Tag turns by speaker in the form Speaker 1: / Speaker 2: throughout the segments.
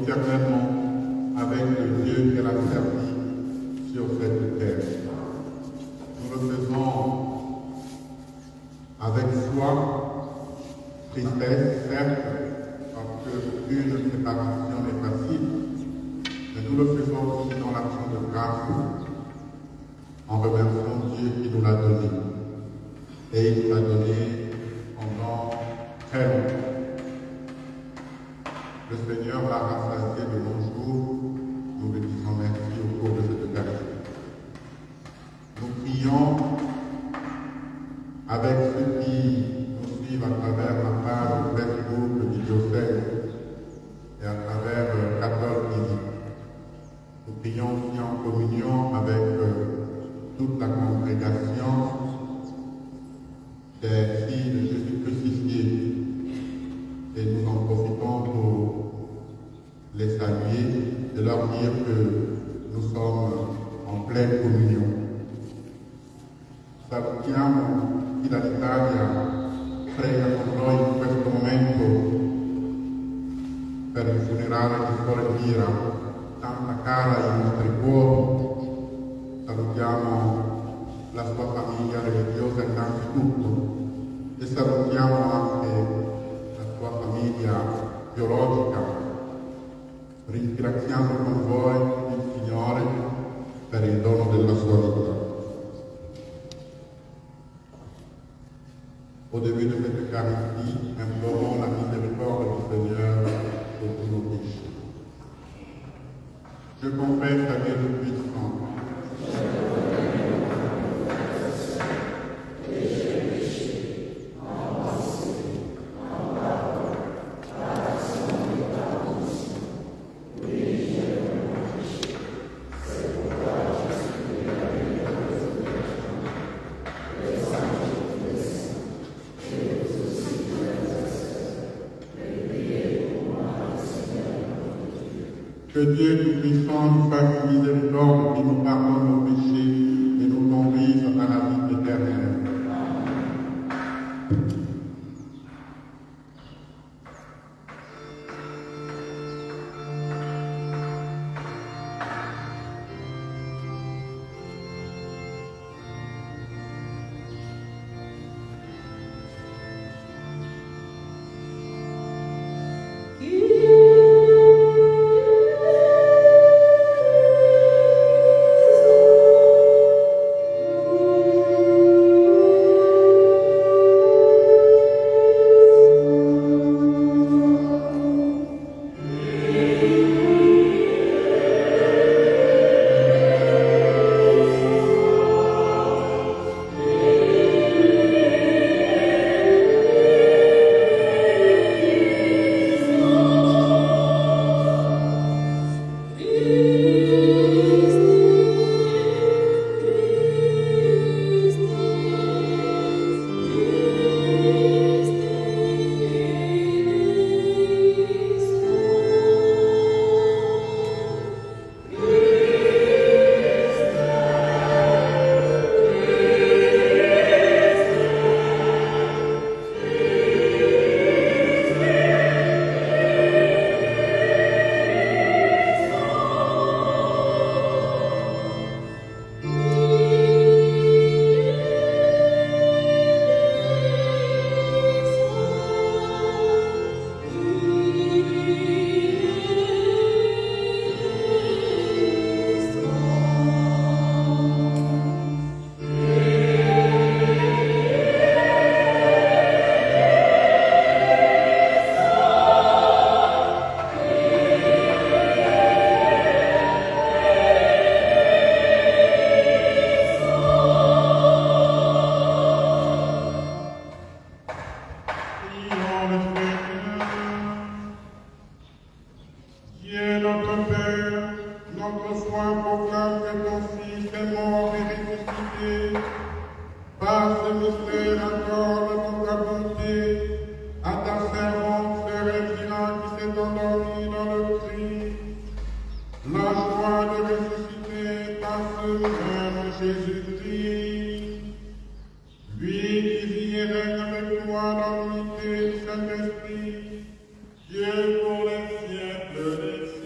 Speaker 1: éternellement avec le Dieu qu'elle a servi sur cette terre. Nous le faisons avec foi, tristesse, certes, parce qu'aucune séparation n'est facile, mais nous le faisons aussi dans l'action de grâce, en remerciant Dieu qui nous l'a donné. Et il nous l'a donné pendant très longtemps. Le Seigneur l'a rassasié de nos jours. Nous lui disons merci au cours de cette Eucharistie. Nous prions avec ceux qui nous suivent à travers la page Facebook du diocèse et à travers Catholique TV. Nous prions aussi en communion avec toute la congrégation des filles de Jésus crucifié. Et nous en profitons pour les saluer, de leur dire que nous sommes en pleine communion. Salutiamo chi dall'Italia prega con noi in questo momento per il funerale di Suor Elvira, tanta cara ai nostri cuori. Salutiamo la sua famiglia religiosa innanzitutto e salutiamo anche la sua famiglia biologica, ringraziando con voi il Signore per il dono della sua vita. Au début de cette Eucharistie, implorons la miséricorde du Seigneur pour tous nos péchés. Je confesse à Dieu Tout-Puissant que Dieu Tout-Puissant nous fasse miséricorde, qui nous pardonne nos péchés et nous conduise à la vie éternelle.
Speaker 2: Dieu pour les siècles des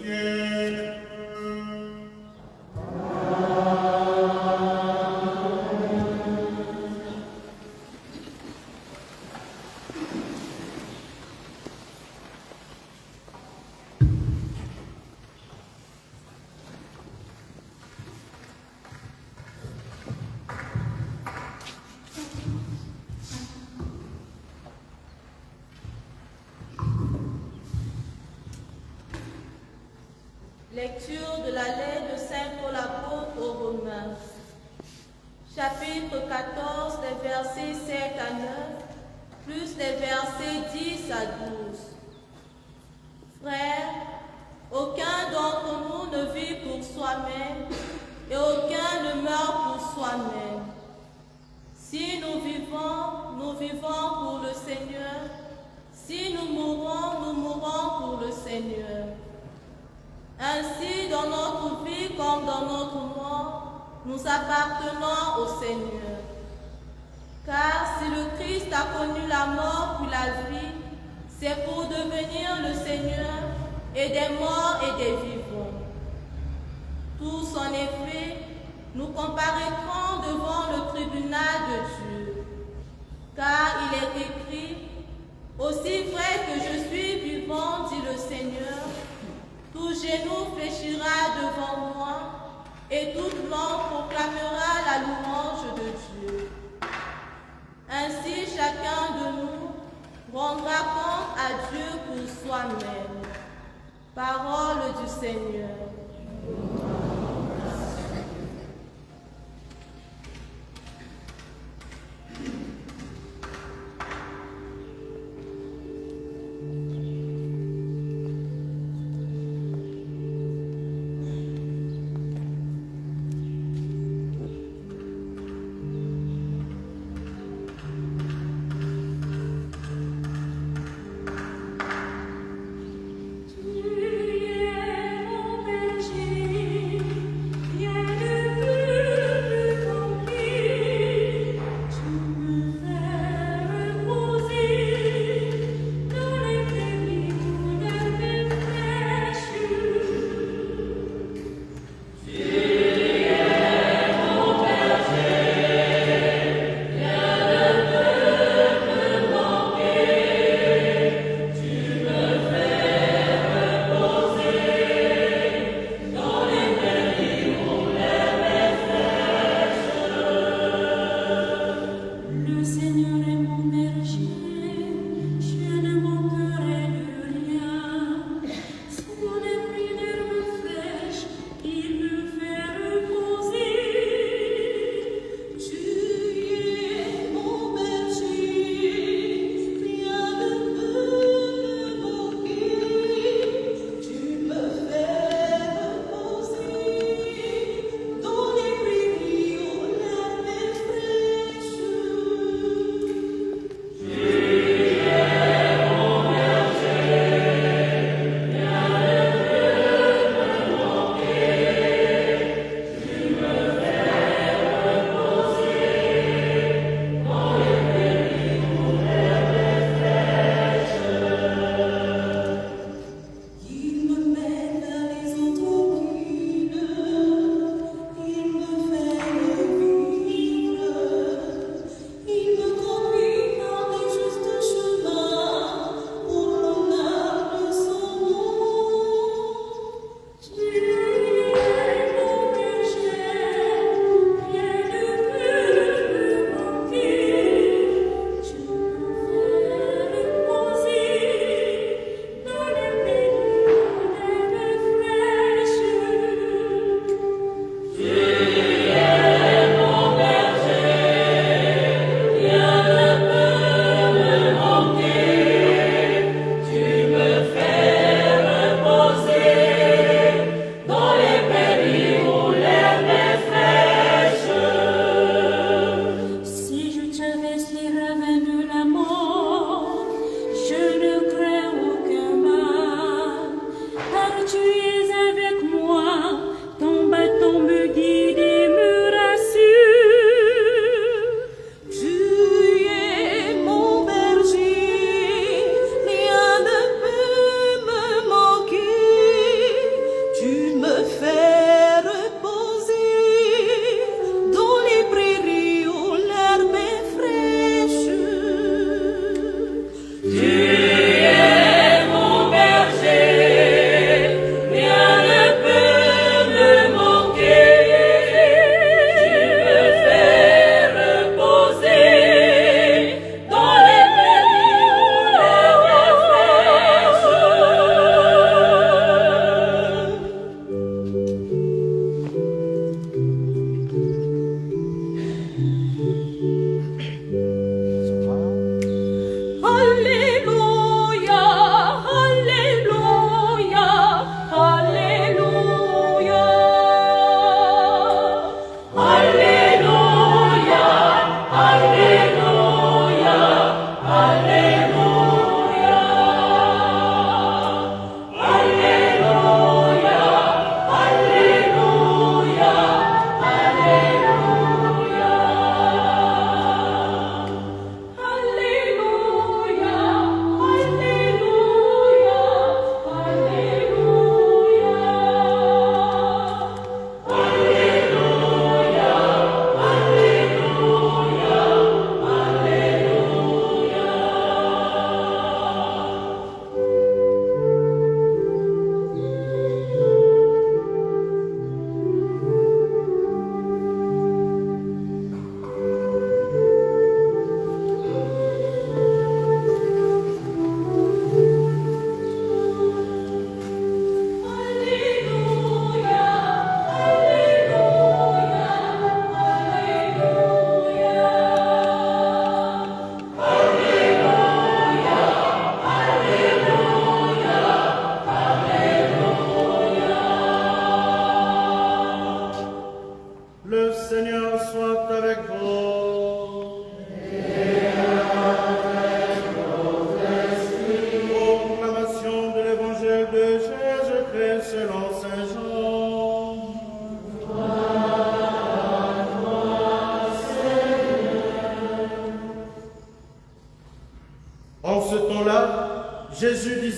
Speaker 2: Lecture de la lettre de Saint Paul apôtre aux Romains. Chapitre 14, des versets 7 à 9, plus des versets 10 à 12. Frères, aucun d'entre nous ne vit pour soi-même et aucun ne meurt pour soi-même. Si nous vivons pour le Seigneur. Si nous mourons pour le Seigneur. Ainsi, dans notre vie comme dans notre mort, nous appartenons au Seigneur. Car si le Christ a connu la mort puis la vie, c'est pour devenir le Seigneur et des morts et des vivants. Tous, en effet, nous comparaîtrons devant le tribunal de Dieu. Car il est écrit, « Aussi vrai que je suis vivant, dit le Seigneur, tout genou fléchira devant moi, et toute langue proclamera la louange de Dieu. » Ainsi, chacun de nous rendra compte à Dieu pour soi-même. Parole du Seigneur.
Speaker 3: Tu es mon berger.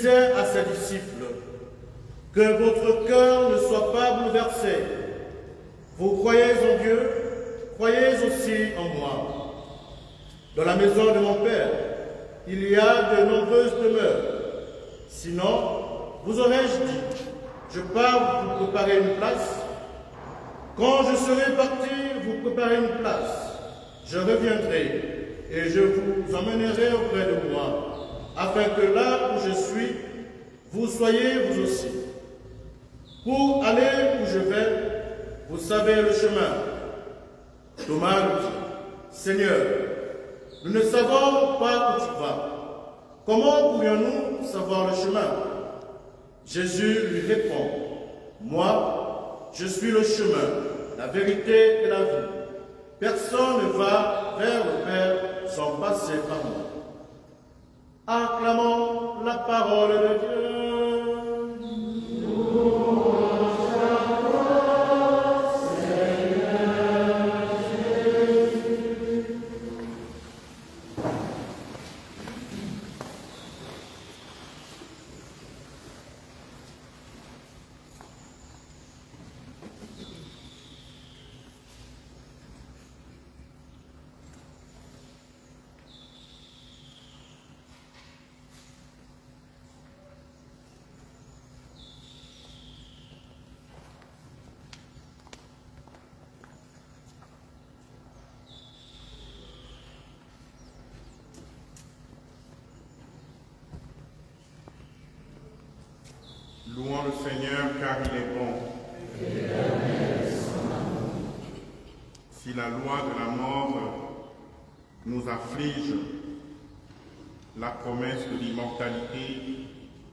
Speaker 3: disait à ses disciples, « Que votre cœur ne soit pas bouleversé. Vous croyez en Dieu, croyez aussi en moi. Dans la maison de mon Père, il y a de nombreuses demeures. Sinon, vous aurais-je dit, je pars vous préparer une place. Quand je serai parti vous préparer une place, je reviendrai et je vous emmènerai auprès de moi, afin que là où je suis, vous soyez vous aussi. Pour aller où je vais, vous savez le chemin. » Thomas lui dit, « Seigneur, nous ne savons pas où tu vas. Comment pourrions-nous savoir le chemin ?» Jésus lui répond, « Moi, je suis le chemin, la vérité et la vie. Personne ne va vers le Père sans passer par moi. » Acclamons la parole de Dieu.
Speaker 1: Louons le Seigneur car il est bon. Si la loi de la mort nous afflige, la promesse de l'immortalité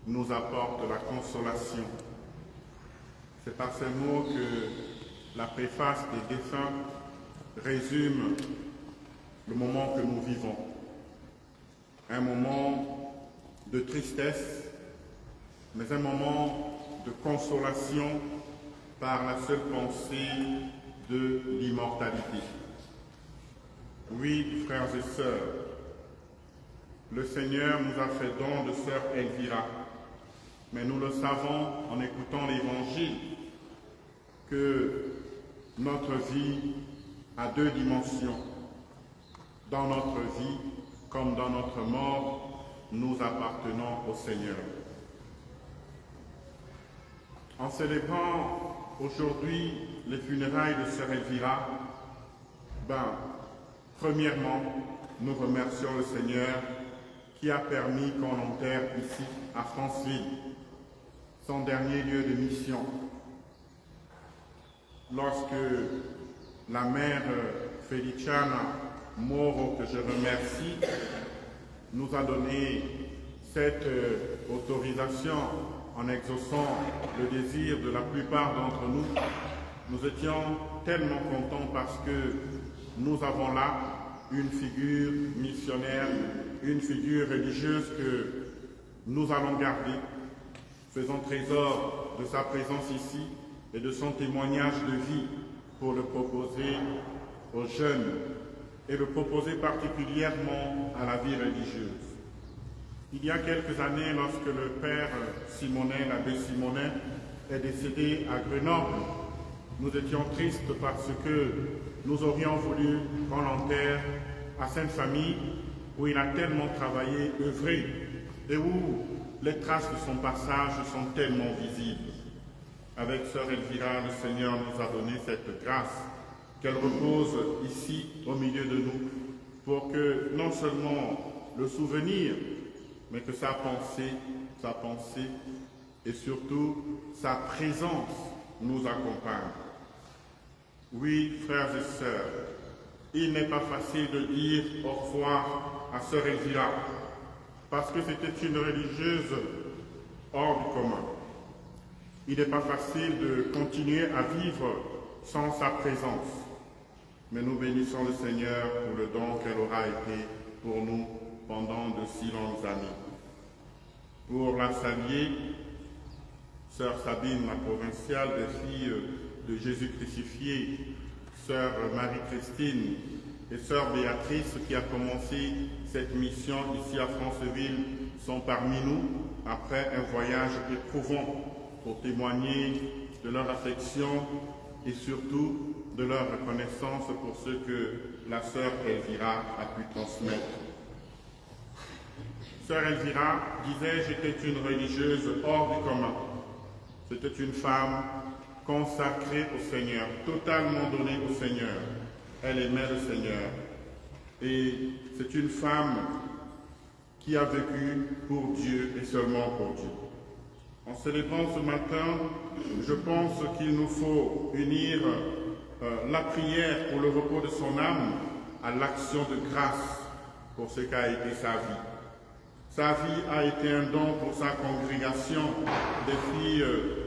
Speaker 1: nous apporte la consolation. C'est par ces mots que la préface des défunts résume le moment que nous vivons. Un moment de tristesse, mais un moment de consolation par la seule pensée de l'immortalité. Oui, frères et sœurs, le Seigneur nous a fait don de sœur Elvira, mais nous le savons en écoutant l'Évangile que notre vie a deux dimensions. Dans notre vie, comme dans notre mort, nous appartenons au Seigneur. En célébrant aujourd'hui les funérailles de sœur Elvira, premièrement, nous remercions le Seigneur qui a permis qu'on l'enterre ici, à Franceville, son dernier lieu de mission. Lorsque la mère Feliciana Moro, que je remercie, nous a donné cette autorisation en exaucant le désir de la plupart d'entre nous, nous étions tellement contents parce que nous avons là une figure missionnaire, une figure religieuse que nous allons garder. Faisons trésor de sa présence ici et de son témoignage de vie pour le proposer aux jeunes et le proposer particulièrement à la vie religieuse. Il y a quelques années, lorsque le père Simonet, l'abbé Simonet, est décédé à Grenoble, nous étions tristes parce que nous aurions voulu qu'on l'enterre à Sainte-Famille, où il a tellement travaillé, œuvré, et où les traces de son passage sont tellement visibles. Avec sœur Elvira, le Seigneur nous a donné cette grâce, qu'elle repose ici, au milieu de nous, pour que non seulement le souvenir, mais que sa pensée et surtout sa présence nous accompagne. Oui, frères et sœurs, il n'est pas facile de dire au revoir à sœur Elvira, parce que c'était une religieuse hors du commun. Il n'est pas facile de continuer à vivre sans sa présence, mais nous bénissons le Seigneur pour le don qu'elle aura été pour nous pendant de si longues années. Pour la saluer, sœur Sabine, la provinciale des filles de Jésus crucifié, sœur Marie-Christine, et sœur Béatrice qui a commencé cette mission ici à Franceville sont parmi nous après un voyage éprouvant pour témoigner de leur affection et surtout de leur reconnaissance pour ce que la sœur Elvira a pu transmettre. Sœur Elvira disait « J'étais une religieuse hors du commun. C'était une femme consacrée au Seigneur, totalement donnée au Seigneur. Elle aimait le Seigneur. Et c'est une femme qui a vécu pour Dieu et seulement pour Dieu. » En célébrant ce matin, je pense qu'il nous faut unir la prière pour le repos de son âme à l'action de grâce pour ce qu'a été sa vie. Sa vie a été un don pour sa congrégation des filles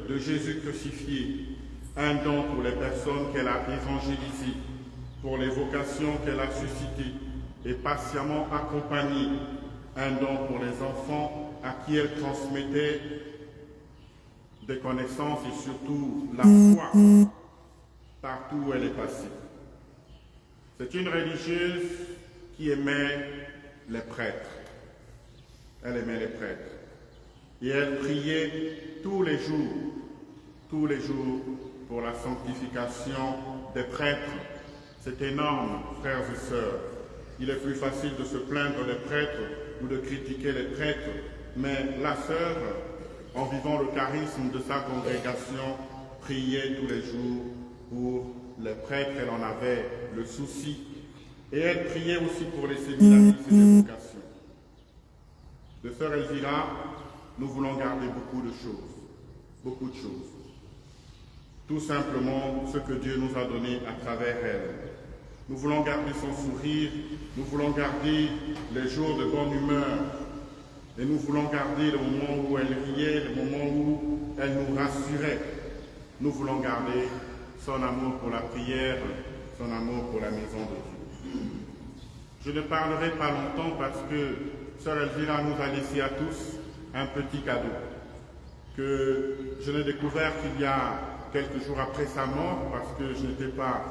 Speaker 1: de Jésus crucifié, un don pour les personnes qu'elle a évangélisées, pour les vocations qu'elle a suscitées et patiemment accompagnées, un don pour les enfants à qui elle transmettait des connaissances et surtout la foi partout où elle est passée. C'est une religieuse qui aimait les prêtres. Elle aimait les prêtres. Et elle priait tous les jours pour la sanctification des prêtres. C'est énorme, frères et sœurs. Il est plus facile de se plaindre des prêtres ou de critiquer les prêtres, mais la sœur, en vivant le charisme de sa congrégation, priait tous les jours pour les prêtres. Elle en avait le souci. Et elle priait aussi pour les séminaristes et les vocations. De sœur Elvira, nous voulons garder beaucoup de choses. Tout simplement ce que Dieu nous a donné à travers elle. Nous voulons garder son sourire, nous voulons garder les jours de bonne humeur, et nous voulons garder le moment où elle riait, le moment où elle nous rassurait. Nous voulons garder son amour pour la prière, son amour pour la maison de Dieu. Je ne parlerai pas longtemps parce que Sœur Elvira nous a laissé à tous un petit cadeau que je n'ai découvert qu'il y a quelques jours après sa mort parce que je n'étais pas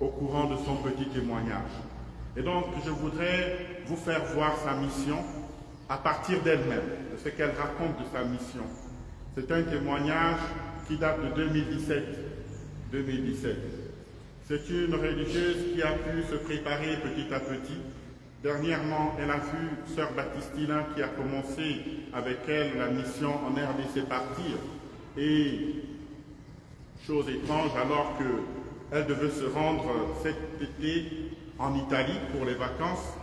Speaker 1: au courant de son petit témoignage. Et donc je voudrais vous faire voir sa mission à partir d'elle-même, de ce qu'elle raconte de sa mission. C'est un témoignage qui date de 2017. C'est une religieuse qui a pu se préparer petit à petit. Dernièrement, elle a vu Sœur Baptistina qui a commencé avec elle la mission en RDC partir. Et, chose étrange, alors qu'elle devait se rendre cet été en Italie pour les vacances,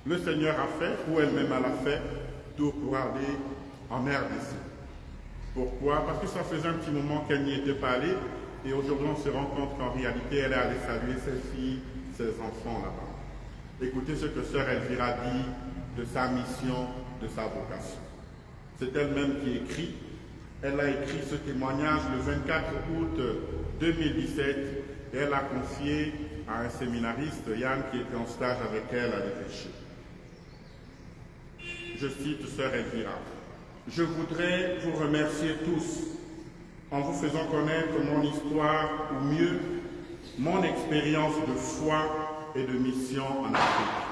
Speaker 1: le Seigneur a fait, ou elle-même elle a fait, tout pour aller en RDC. Pourquoi? Parce que ça faisait un petit moment qu'elle n'y était pas allée, et aujourd'hui on se rend compte qu'en réalité elle est allée saluer ses filles, ses enfants là-bas. Écoutez ce que Sœur Elvira dit de sa mission, de sa vocation. C'est elle-même qui écrit. Elle a écrit ce témoignage le 24 août 2017 et elle a confié à un séminariste, Yann, qui était en stage avec elle à l'évêché. Je cite Sœur Elvira. « Je voudrais vous remercier tous en vous faisant connaître mon histoire ou mieux mon expérience de foi et de mission en Afrique.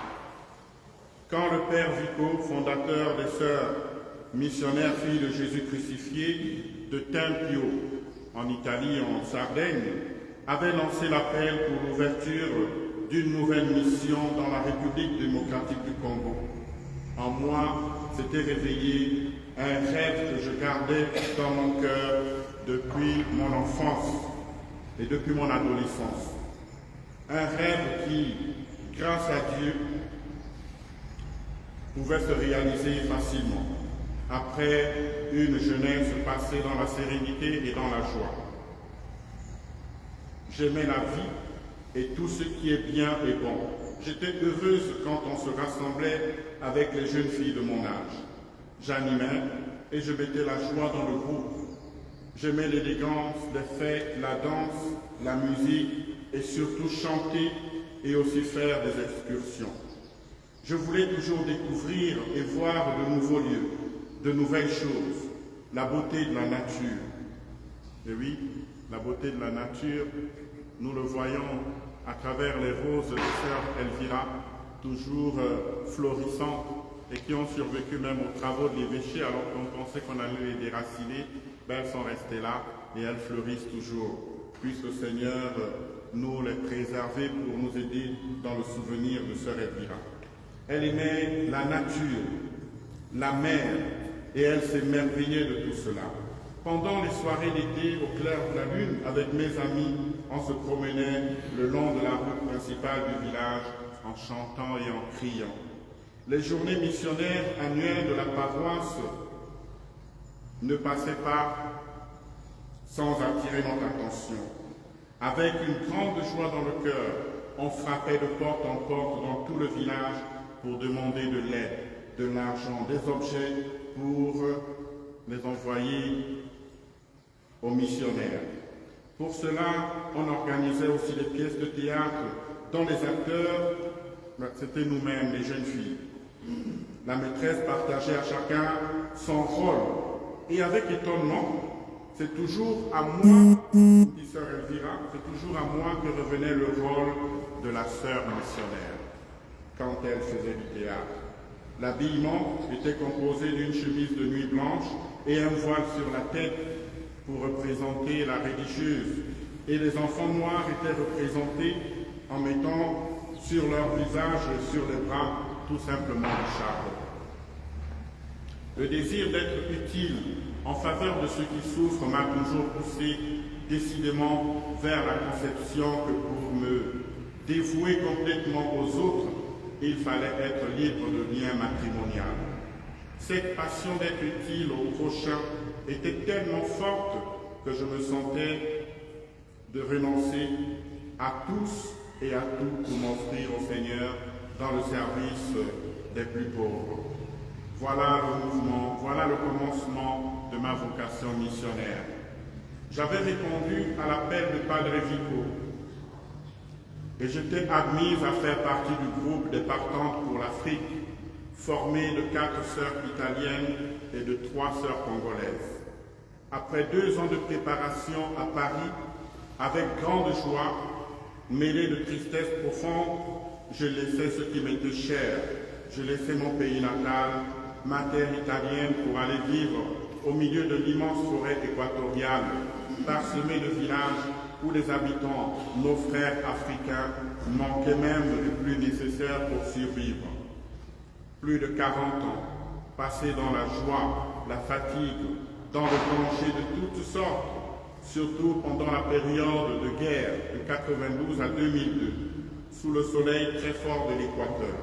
Speaker 1: Quand le Père Vico, fondateur des Sœurs missionnaires filles de Jésus crucifié de Tempio, en Italie, en Sardaigne, avait lancé l'appel pour l'ouverture d'une nouvelle mission dans la République démocratique du Congo. En moi, s'était réveillé un rêve que je gardais dans mon cœur depuis mon enfance et depuis mon adolescence. Un rêve qui, grâce à Dieu, pouvait se réaliser facilement, après une jeunesse passée dans la sérénité et dans la joie. J'aimais la vie et tout ce qui est bien et bon. J'étais heureuse quand on se rassemblait avec les jeunes filles de mon âge. J'animais et je mettais la joie dans le groupe. J'aimais l'élégance, les fêtes, la danse, la musique et surtout chanter et aussi faire des excursions. Je voulais toujours découvrir et voir de nouveaux lieux, de nouvelles choses, la beauté de la nature. Et oui, la beauté de la nature Nous le voyons à travers les roses de sœur Elvira, toujours florissantes et qui ont survécu même aux travaux de l'évêché alors qu'on pensait qu'on allait les déraciner. Elles sont restées là et elles fleurissent toujours. Puisse le Seigneur nous les préserver pour nous aider dans le souvenir de sœur Elvira. Elle aimait la nature, la mer, et elle s'émerveillait de tout cela. Pendant les soirées d'été, au clair de la lune, avec mes amis, on se promenait le long de la route principale du village en chantant et en criant. Les journées missionnaires annuelles de la paroisse ne passaient pas sans attirer notre attention. Avec une grande joie dans le cœur, on frappait de porte en porte dans tout le village pour demander de l'aide, de l'argent, des objets pour les envoyer aux missionnaires. Pour cela, on organisait aussi des pièces de théâtre dont les acteurs, c'était nous-mêmes, les jeunes filles. La maîtresse partageait à chacun son rôle. Et avec étonnement, c'est toujours à moi, dit sœur Elvira, c'est toujours à moi que revenait le rôle de la sœur missionnaire quand elle faisait du théâtre. L'habillement était composé d'une chemise de nuit blanche et un voile sur la tête pour représenter la religieuse. Et les enfants noirs étaient représentés en mettant sur leur visage et sur les bras tout simplement du charbon. Le désir d'être utile en faveur de ceux qui souffrent m'a toujours poussé décidément vers la conception que pour me dévouer complètement aux autres, il fallait être libre de lien matrimonial. Cette passion d'être utile au prochain était tellement forte que je me sentais de renoncer à tous et à tout pour m'offrir au Seigneur dans le service des plus pauvres. Voilà le mouvement, voilà le commencement de ma vocation missionnaire. J'avais répondu à l'appel de Padre Vico et j'étais admise à faire partie du groupe des partantes pour l'Afrique, formé de 4 sœurs italiennes et de 3 sœurs congolaises. Après 2 ans de préparation à Paris, avec grande joie, mêlée de tristesse profonde, je laissais ce qui m'était cher. Je laissais mon pays natal, ma terre italienne, pour aller vivre au milieu de l'immense forêt équatoriale, parsemée de villages où les habitants, nos frères africains, manquaient même du plus nécessaire pour survivre. Plus de 40 ans, passés dans la joie, la fatigue, dans le danger de toutes sortes, surtout pendant la période de guerre de 92 à 2002, sous le soleil très fort de l'Équateur.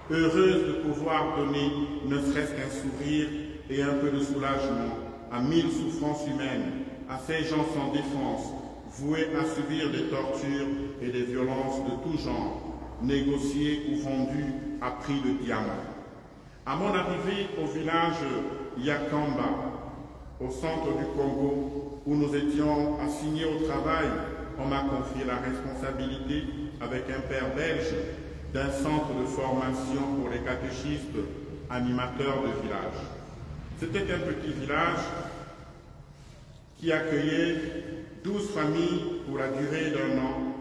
Speaker 1: Heureuse de pouvoir donner ne serait-ce qu'un sourire et un peu de soulagement à 1000 souffrances humaines, à ces gens sans défense, voués à subir des tortures et des violences de tout genre, négociées ou vendues à prix de diamants. À mon arrivée au village Yakamba, au centre du Congo, où nous étions assignés au travail, on m'a confié la responsabilité, avec un père belge, d'un centre de formation pour les catéchistes animateurs de village. C'était un petit village qui accueillait 12 familles pour la durée d'1 an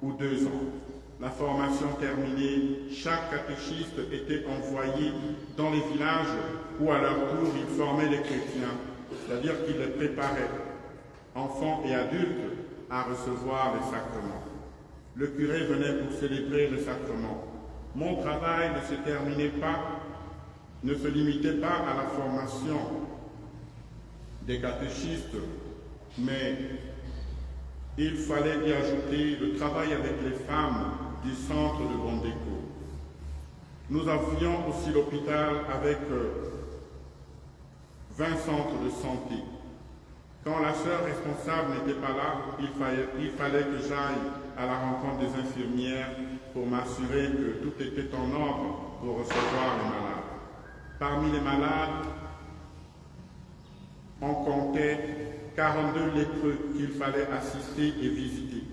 Speaker 1: ou 2 ans. La formation terminée, chaque catéchiste était envoyé dans les villages où à leur tour il formait les chrétiens, c'est-à-dire qu'il les préparait, enfants et adultes, à recevoir les sacrements. Le curé venait pour célébrer le sacrement. Mon travail ne se limitait pas à la formation des catéchistes, mais il fallait y ajouter le travail avec les femmes du centre de Bondeko. Nous avions aussi l'hôpital avec 20 centres de santé. Quand la sœur responsable n'était pas là, il fallait que j'aille à la rencontre des infirmières pour m'assurer que tout était en ordre pour recevoir les malades. Parmi les malades, on comptait 42 lépreux qu'il fallait assister et visiter.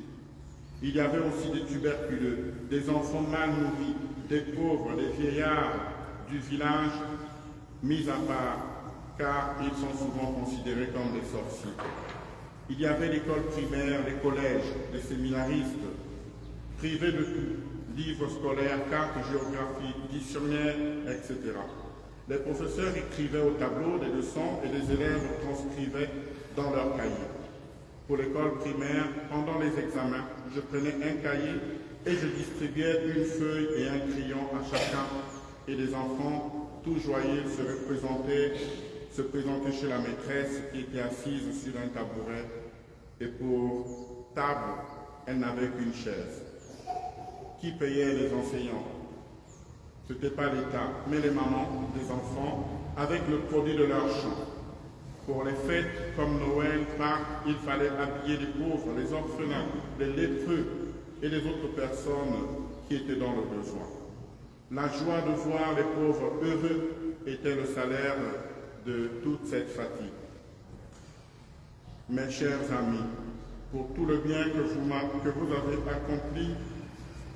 Speaker 1: Il y avait aussi des tuberculeux, des enfants mal nourris, des pauvres, des vieillards du village mis à part, car ils sont souvent considérés comme des sorciers. Il y avait l'école primaire, les collèges, les séminaristes, privés de tout, livres scolaires, cartes géographiques, dictionnaires, etc. Les professeurs écrivaient au tableau des leçons et les élèves transcrivaient dans leurs cahiers. Pour l'école primaire, pendant les examens, je prenais un cahier et je distribuais une feuille et un crayon à chacun. Et les enfants, tout joyeux, se présentaient chez la maîtresse qui était assise sur un tabouret. Et pour table, elle n'avait qu'une chaise. Qui payait les enseignants? Ce n'était pas l'État, mais les mamans des enfants, avec le produit de leur champ. Pour les fêtes comme Noël, Pâques, il fallait habiller les pauvres, les orphelins, les lépreux et les autres personnes qui étaient dans le besoin. La joie de voir les pauvres heureux était le salaire de toute cette fatigue. Mes chers amis, pour tout le bien que vous avez accompli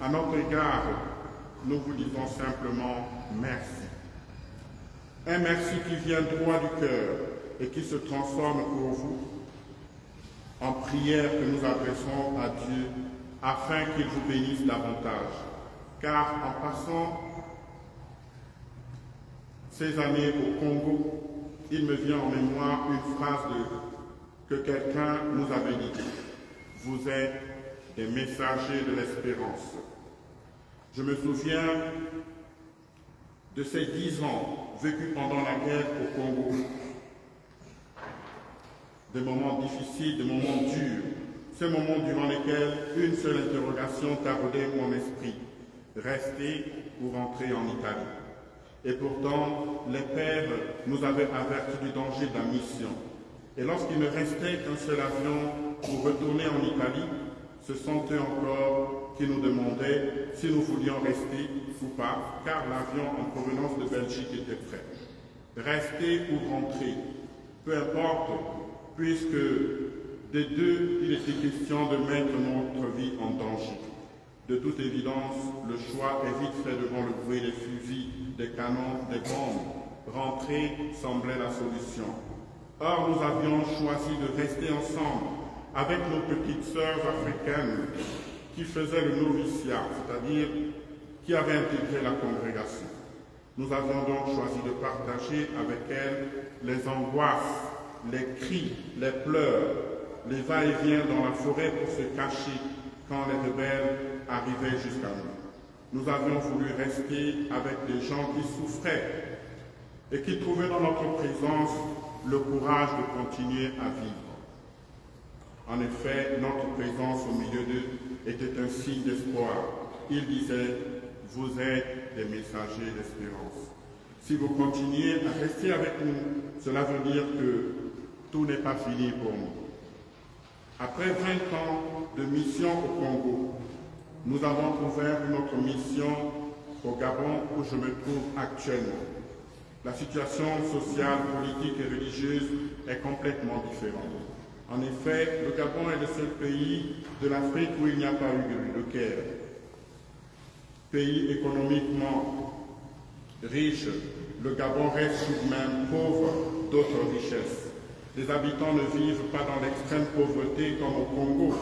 Speaker 1: à notre égard, nous vous disons simplement merci. Un merci qui vient droit du cœur et qui se transforme pour vous en prière que nous adressons à Dieu afin qu'il vous bénisse davantage. Car en passant ces années au Congo, il me vient en mémoire une phrase que quelqu'un nous avait dit. Vous êtes des messagers de l'espérance. Je me souviens de ces 10 ans vécus pendant la guerre au Congo. Des moments difficiles, des moments durs, ces moments durant lesquels une seule interrogation taraudait mon esprit, rester ou rentrer en Italie. Et pourtant, les pères nous avaient avertis du danger de la mission. Et lorsqu'il ne restait qu'un seul avion pour retourner en Italie, ce sont eux encore qui nous demandaient si nous voulions rester ou pas, car l'avion en provenance de Belgique était prêt. Rester ou rentrer, peu importe, puisque des deux, il était question de mettre notre vie en danger. De toute évidence, le choix est vite fait devant le bruit des fusils, des canons, des bombes. Rentrer semblait la solution. Or, nous avions choisi de rester ensemble avec nos petites sœurs africaines qui faisaient le noviciat, c'est-à-dire qui avaient intégré la congrégation. Nous avions donc choisi de partager avec elles les angoisses, les cris, les pleurs, les va-et-vient dans la forêt pour se cacher quand les rebelles arrivaient jusqu'à nous. Nous avions voulu rester avec des gens qui souffraient et qui trouvaient dans notre présence le courage de continuer à vivre. En effet, notre présence au milieu d'eux était un signe d'espoir. Ils disaient, vous êtes des messagers d'espérance. Si vous continuez à rester avec nous, cela veut dire que tout n'est pas fini pour nous. Après 20 ans de mission au Congo, nous avons ouvert une autre mission au Gabon où je me trouve actuellement. La situation sociale, politique et religieuse est complètement différente. En effet, le Gabon est le seul pays de l'Afrique où il n'y a pas eu de guerre. Pays économiquement riche, le Gabon reste tout de même pauvre d'autres richesses. Les habitants ne vivent pas dans l'extrême pauvreté comme au Congo,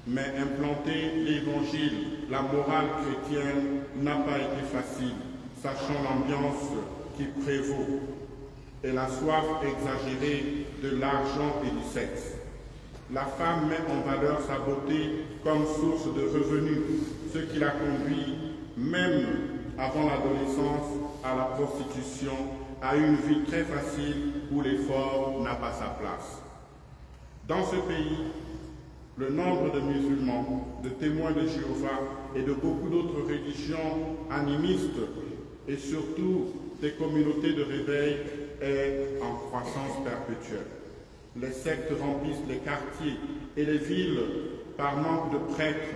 Speaker 1: mais implanter l'évangile, la morale chrétienne n'a pas été facile, sachant l'ambiance qui prévaut et la soif exagérée de l'argent et du sexe. La femme met en valeur sa beauté comme source de revenus, ce qui la conduit, même avant l'adolescence, à la prostitution, à une vie très facile où l'effort n'a pas sa place. Dans ce pays, le nombre de musulmans, de témoins de Jéhovah et de beaucoup d'autres religions animistes et surtout des communautés de réveil est en croissance perpétuelle. Les sectes remplissent les quartiers et les villes par manque de prêtres.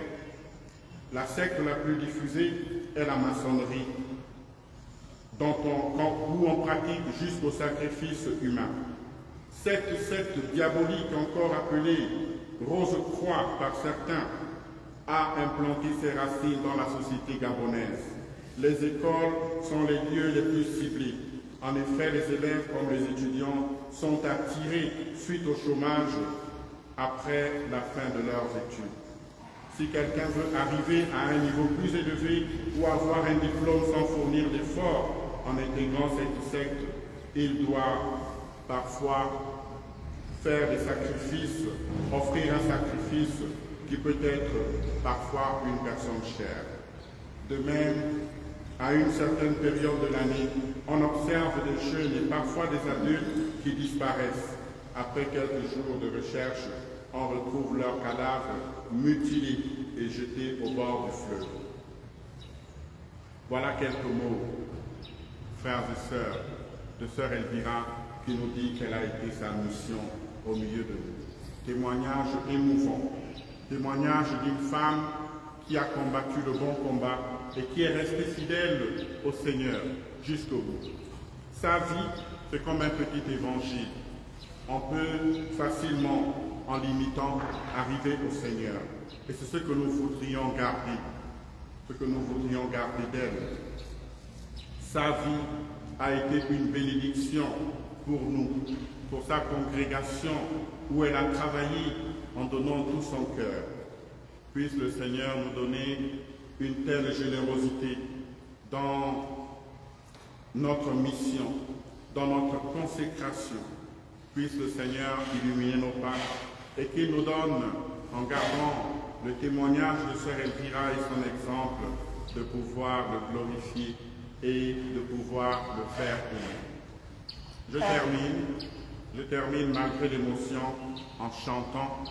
Speaker 1: La secte la plus diffusée est la maçonnerie, où on pratique jusqu'au sacrifice humain. Cette secte diabolique, encore appelée Rose-Croix par certains, a implanté ses racines dans la société gabonaise. Les écoles sont les lieux les plus ciblés. En effet, les élèves comme les étudiants sont attirés suite au chômage après la fin de leurs études. Si quelqu'un veut arriver à un niveau plus élevé ou avoir un diplôme sans fournir d'efforts en intégrant cette secte, il doit parfois faire des sacrifices, offrir un sacrifice qui peut être parfois une personne chère. De même, à une certaine période de l'année, on observe des jeunes et parfois des adultes qui disparaissent. Après quelques jours de recherche, on retrouve leurs cadavres mutilés et jetés au bord du fleuve. Voilà quelques mots, frères et sœurs, de sœur Elvira qui nous dit quelle a été sa mission au milieu de nous. Témoignage émouvant, témoignage d'une femme qui a combattu le bon combat et qui est restée fidèle au Seigneur jusqu'au bout. Sa vie, c'est comme un petit évangile. On peut facilement, en l'imitant, arriver au Seigneur. Et c'est ce que nous voudrions garder, d'elle. Sa vie a été une bénédiction pour nous, pour sa congrégation, où elle a travaillé en donnant tout son cœur. Puisse le Seigneur nous donner une telle générosité dans notre mission, dans notre consécration. Puisse le Seigneur illuminer nos pas et qu'il nous donne, en gardant le témoignage de sœur Elvira et son exemple, de pouvoir le glorifier et de pouvoir le faire aimer. Je termine malgré l'émotion en chantant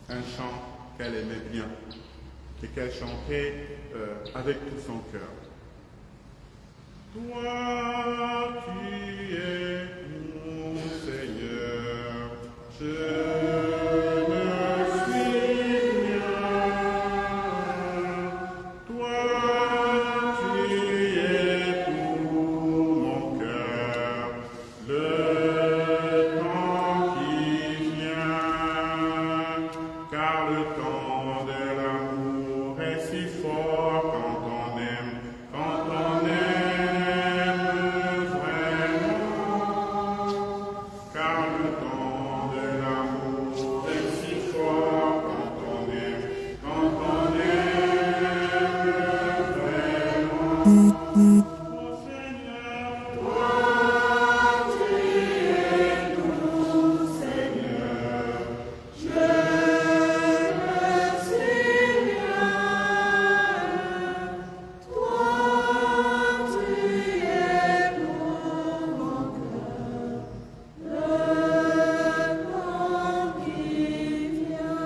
Speaker 1: un chant qu'elle aimait bien et qu'elle chantait avec tout son cœur. Toi, tu es mon Seigneur, je me suis bien. Toi, tu es pour mon cœur, le temps qui vient, car le temps de l'amour est si fort quand on aime vraiment, car le temps de l'amour est si fort quand on aime vraiment. Oh Seigneur, toi tu es tout Seigneur, je me suis bien. Toi tu es pour mon cœur, le temps qui vient.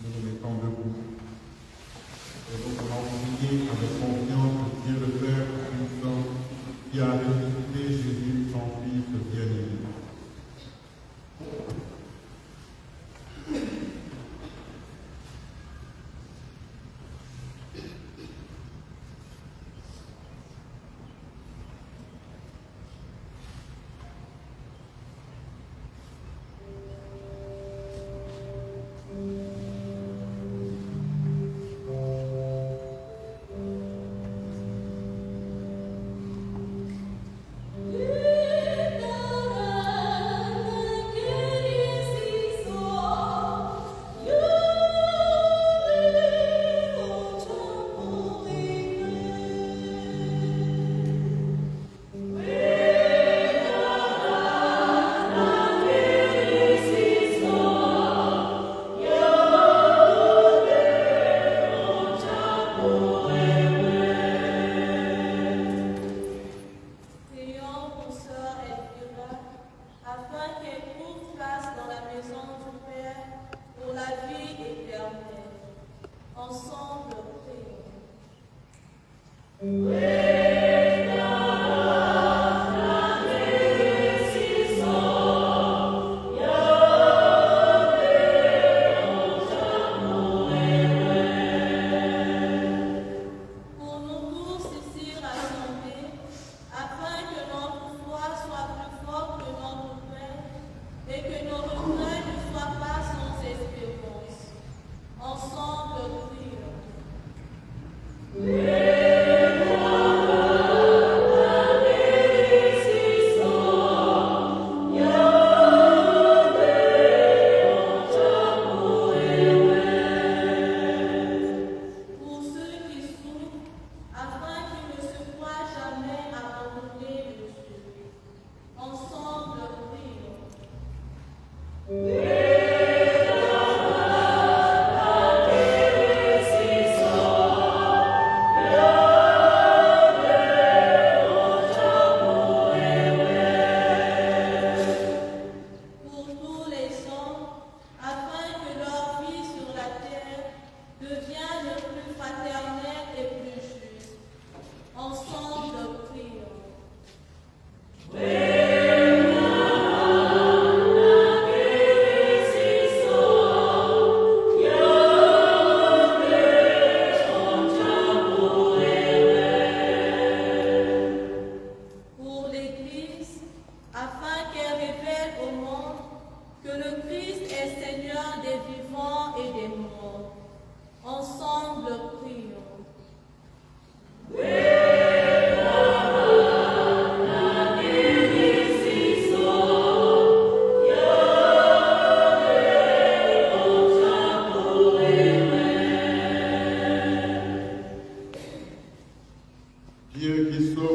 Speaker 1: Nous nous mettons debout et nous allons prier avec confiance Dieu le Père Tout-Puissant qui a ressuscité Jésus, son Fils bien-aimé.
Speaker 2: Libère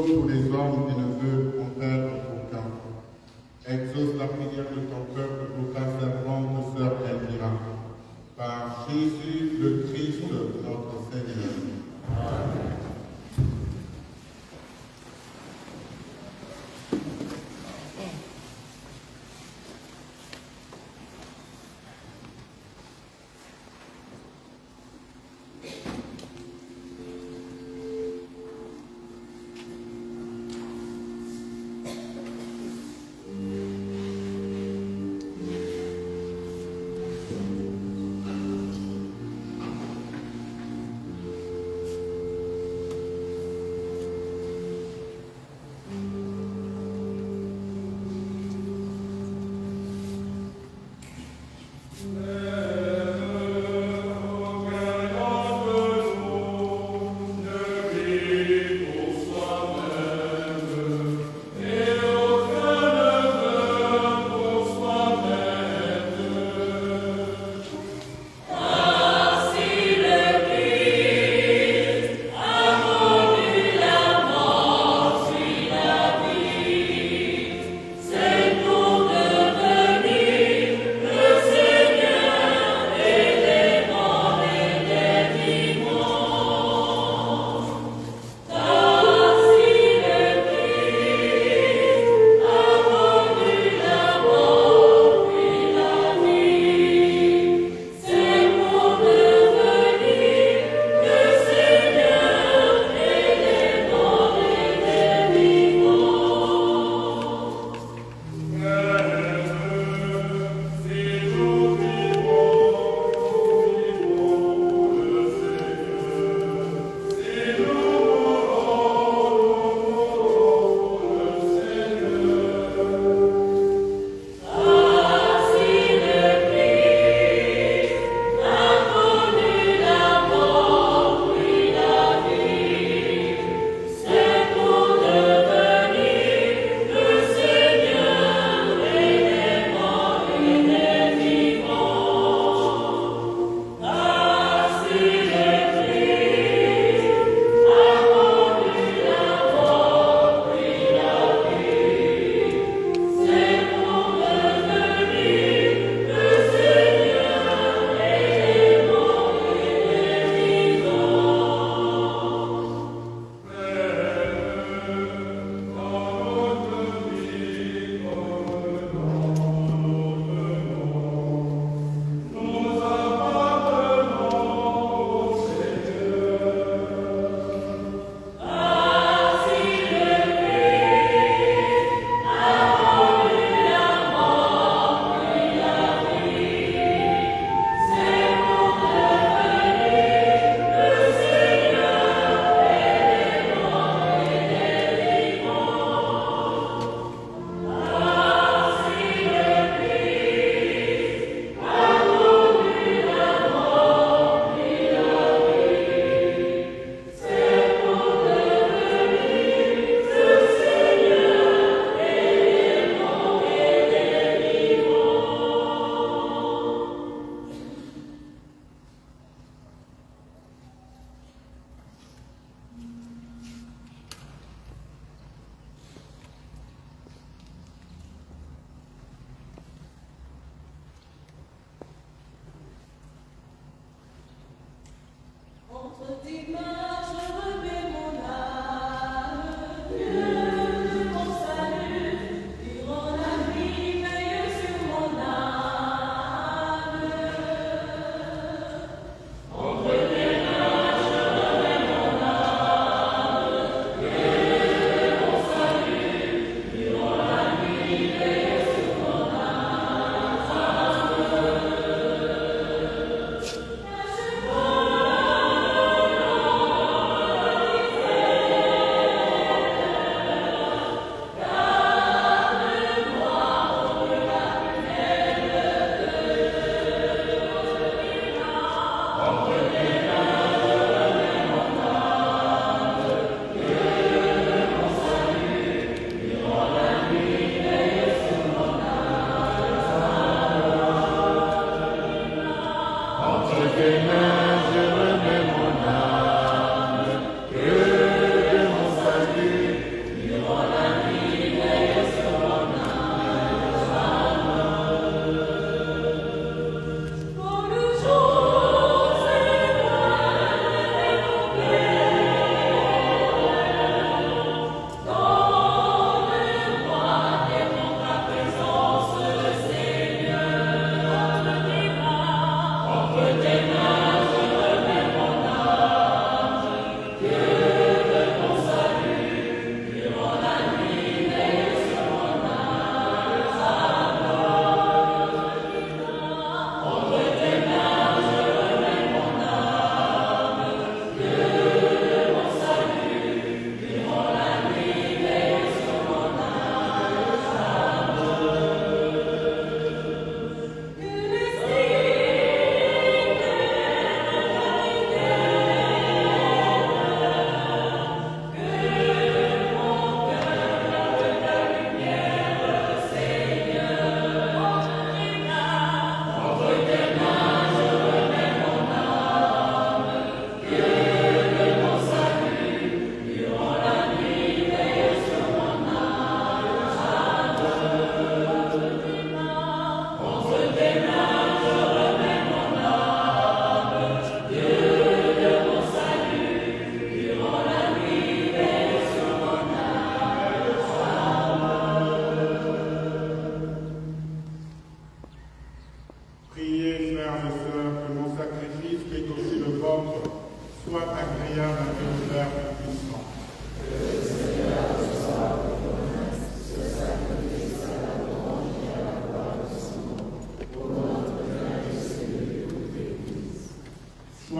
Speaker 1: pour les hommes qui ne veulent en perdre aucun. Exauce la prière de ton peuple pour ta servante, sœur Elvira. Par Jésus le Christ, notre Seigneur. Amen.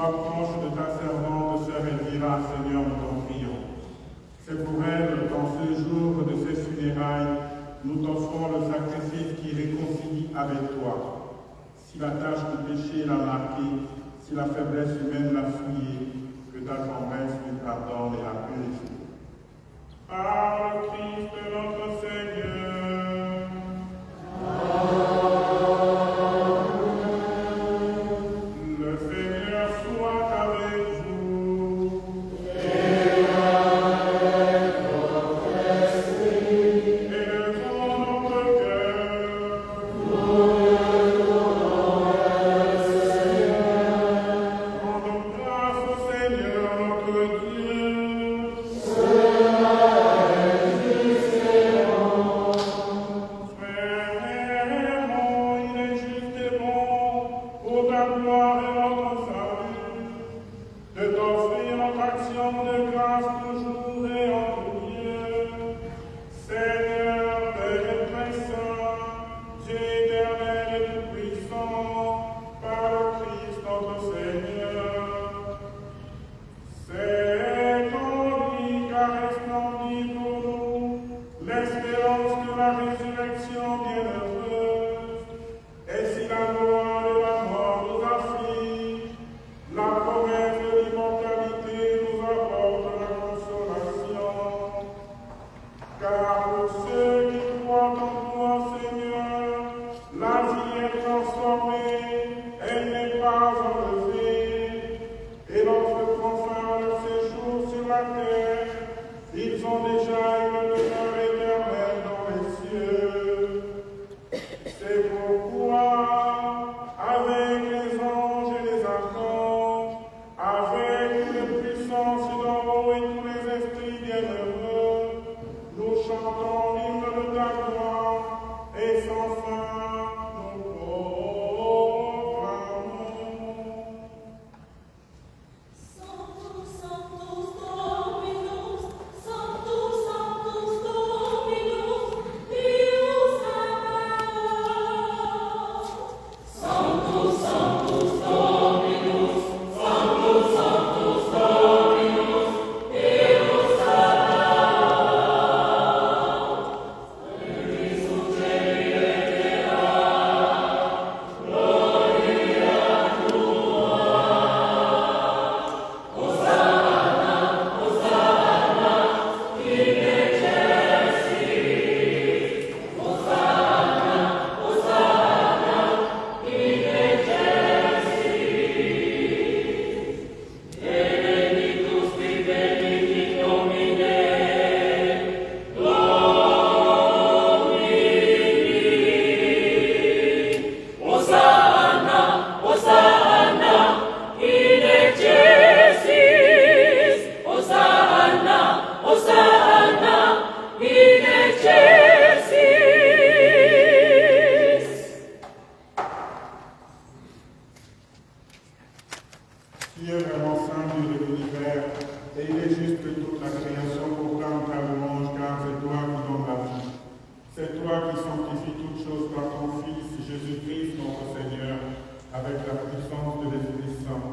Speaker 4: sois proche de ta servante, sœur Elvira, Seigneur, nous t'en prions. C'est pour elle, dans ce jour de ses funérailles, nous t'offrons le sacrifice qui réconcilie avec toi. Si la tâche du péché l'a marqué, si la faiblesse humaine l'a souillé, que ta tendresse lui pardonne et la purifie. Par le Christ notre Seigneur. Le Seigneur soit avec vous. Et avec votre esprit. Élevons notre cœur. Rendons grâce au Seigneur notre Dieu. Frères, il est juste et bon, pour ta gloire et notre salut, de t'offrir notre action de grâce toujours et en tout lieu. Seigneur, Père très saint, Dieu éternel et tout-puissant, par le Christ notre Seigneur. C'est en lui qu'a resplendi pour nous l'espérance de la résurrection bienheureuse. Et si la gloire de la mort nous afflige, la promesse de l'immortalité nous apporte la consolation. Car pour ceux qui croient en toi, Seigneur, la vie est transformée, elle n'est pas enlevée. Et lorsque prend fin leur séjour sur la terre, ils ont déjà une demeure éternelle dans les cieux. C'est pourquoi, avec les anges et les archanges, avec les puissances d'en haut et tous les esprits bienheureux, nous chantons l'hymne de ta gloire et sans fin nous proclamons.
Speaker 2: Sanctus, Sanctus Dominus, Sanctus, Sanctus Dominus, Deus Sabaoth. Sanctus, Sanctus Dominus, Sanctus, Sanctus Dominus, Deus Sabaoth. Pluribus in cieli et terra, gloria tua. Hosanna, Hosanna, in excelsis. Hosanna, Hosanna, in excelsis. Benedictus qui venit in nomine Domini. Hosanna, Hosanna, in excelsis. Hosanna, Hosanna, in excelsis.
Speaker 4: Tu es vraiment saint, Dieu de l'univers, et il est juste que toute la création proclame ta louange, car c'est toi qui donnes la vie. C'est toi qui sanctifies toutes choses par ton Fils, Jésus-Christ, notre Seigneur, avec la puissance de l'Esprit Saint.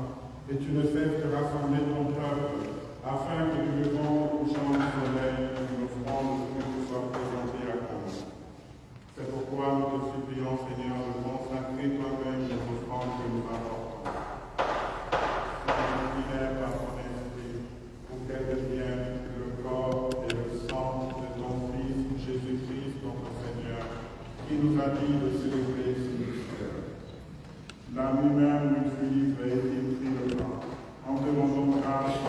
Speaker 4: Et tu ne cesses de rassembler ton peuple, afin que du levant au couchant du soleil, une offrande de te soit présentée à toi. C'est pourquoi nous te supplions, Seigneur, de consacrer toi-même les offrandes que nous apportons. Par ton esprit, pour qu'elle devienne le corps et le sang de ton Fils Jésus-Christ, notre Seigneur, qui nous a dit de célébrer ce mystère. Là lui-même lui fut livré et il prit le pain. En demandant grâce,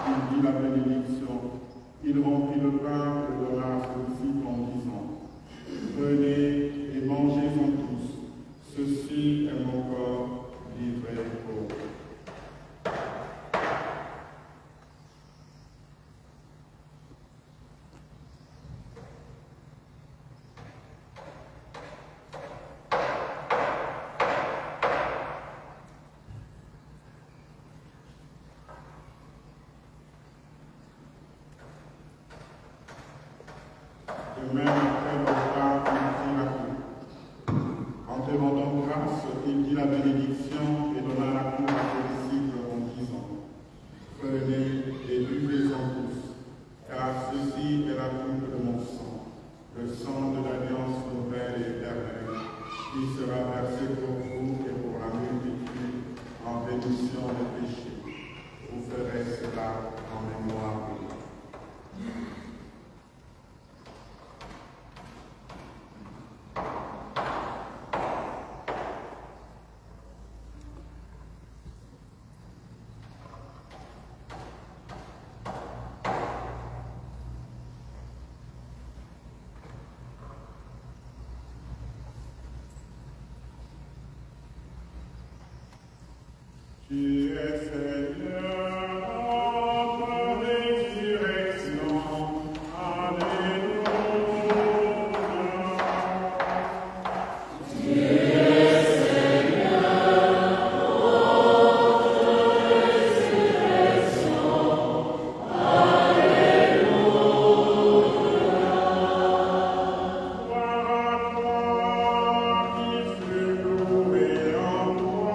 Speaker 4: il dit la bénédiction. Il rompit le pain et donna à ses disciples en disant: Prenez et mangez-en tous. Ceci est mon corps livré pour vous. De même, après le repas, il prit la coupe. En te rendant grâce, il dit la bénédiction et donna la coupe à ses disciples en
Speaker 1: impure de mon sang, le sang de l'alliance nouvelle et éternelle, qui sera versé pour vous et pour la multitude en rémission des péchés. Vous ferez cela en mémoire de moi. Tu es Seigneur, notre résurrection. Alléluia. Tu es Seigneur, notre résurrection. Alléluia. Gloire à toi qui fut loué en toi.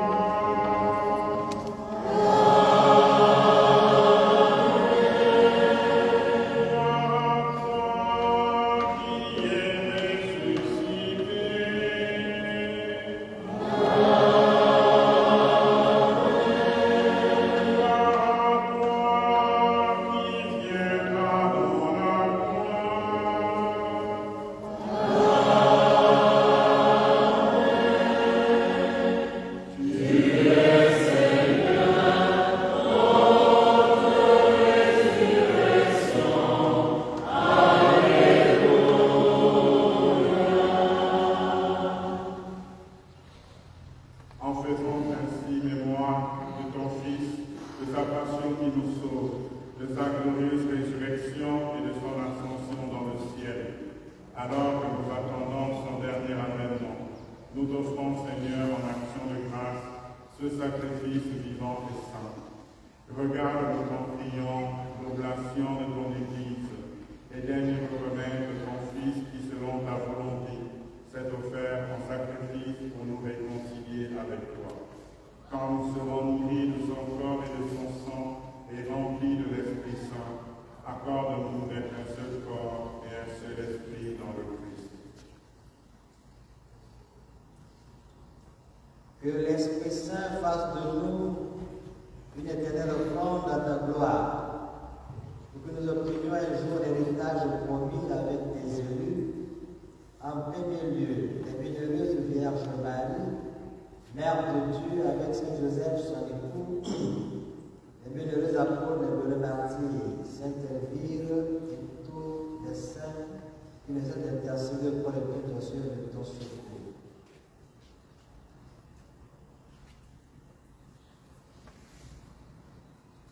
Speaker 1: En faisant ainsi mémoire de ton Fils, de sa passion qui nous sauve, de sa glorieuse résurrection et de son ascension dans le ciel, alors que nous attendons son dernier avènement, nous t'offrons, Seigneur, en action de grâce, ce sacrifice vivant et saint. Regarde, nous t'en prions, l'oblation de ton Église, et daigne reconnaître ton Fils qui, selon ta volonté, s'est offert en sacrifice pour nous réconcilier avec toi. Quand nous serons nourris de son corps et de son sang et remplis de l'Esprit Saint, accorde-nous d'être un seul corps et un seul esprit dans le Christ.
Speaker 5: Que l'Esprit Saint fasse de nous une éternelle offrande à ta gloire, pour que nous obtenions un jour l'héritage promis avec tes élus. En premier lieu, la bienheureuse Vierge Marie, Mère de Dieu, avec Saint Joseph, son époux, les bienheureux apôtres de le martyr, Sainte Elvire et tous les saints qui nous ont intercédés pour les prétentions de ton secours.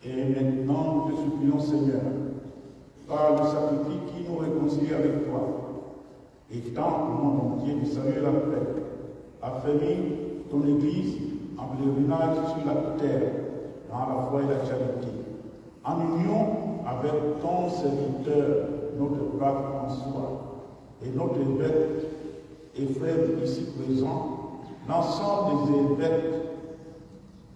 Speaker 6: Et maintenant, nous te supplions, Seigneur, par le sacrifice qui nous réconcilie avec toi, et tant le monde entier de saluer la paix, affermis ton Église en pèlerinage sur la terre, dans la foi et la charité, en union avec ton serviteur, notre pape François, et notre évêque et frères ici présents, l'ensemble des évêques,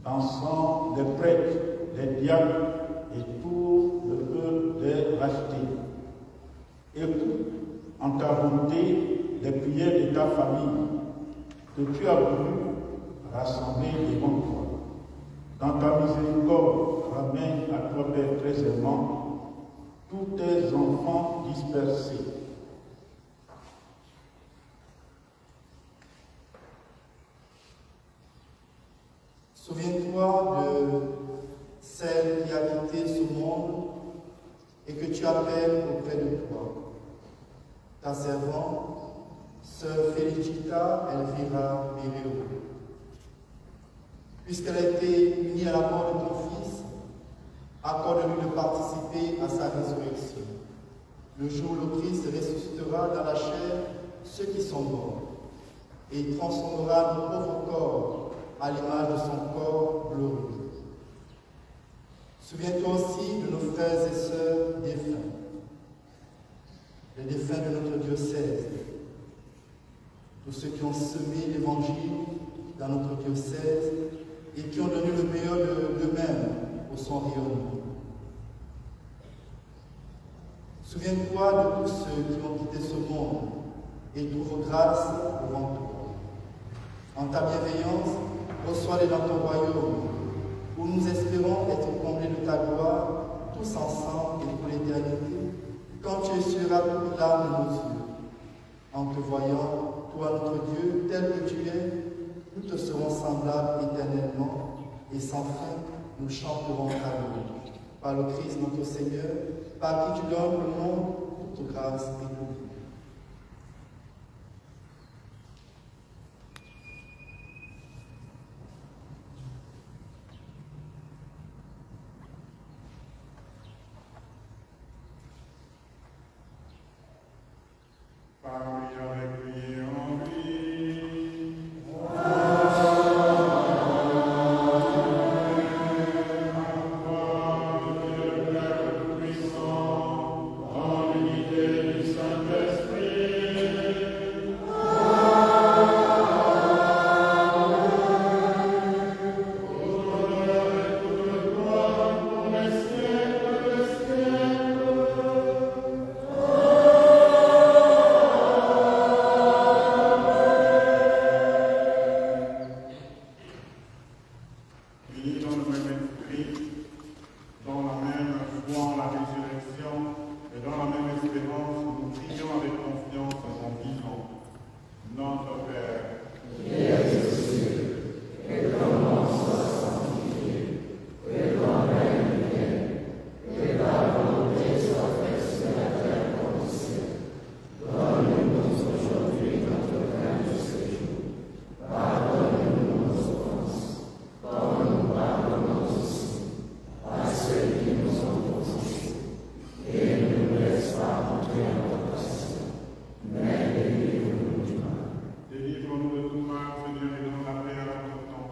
Speaker 6: l'ensemble des prêtres, des diacres et tout le peuple des rachetés. Écoute en ta bonté les prières de ta famille que tu as voulu rassembler devant toi. Dans ta miséricorde, ramène à toi, Père très aimant, tous tes enfants dispersés.
Speaker 7: Souviens-toi de celle qui a quitté ce monde et que tu appelles auprès de toi. Ta servante, sœur Félicita Elvira Bireo. Puisqu'elle a été unie à la mort de ton Fils, accorde-lui de participer à sa résurrection. Le jour où le Christ ressuscitera dans la chair ceux qui sont morts et transformera nos pauvres corps à l'image de son corps glorieux. Souviens-toi aussi de nos frères et sœurs défunts, les défunts de notre diocèse, tous ceux qui ont semé l'évangile dans notre diocèse et qui ont donné le meilleur d'eux-mêmes pour son rayonnement. Souviens-toi de tous ceux qui ont quitté ce monde et trouve grâce devant toi. En ta bienveillance, reçois-les dans ton royaume, où nous espérons être comblés de ta gloire, tous ensemble et pour l'éternité, quand tu essuieras toute larme de nos yeux. En te voyant, toi notre Dieu, tel que tu es, nous te serons semblables éternellement, et sans fin, nous chanterons ta louange. Par le Christ notre Seigneur, par qui tu donnes le monde, toute grâce et toute vie.
Speaker 4: Par lui, avec lui et en lui. Unis dans le même esprit, dans la même foi en la résurrection et dans la même espérance, nous prions avec confiance en disant, notre Père, délivre-nous de tout mal, Seigneur, et donne la paix à notre temps.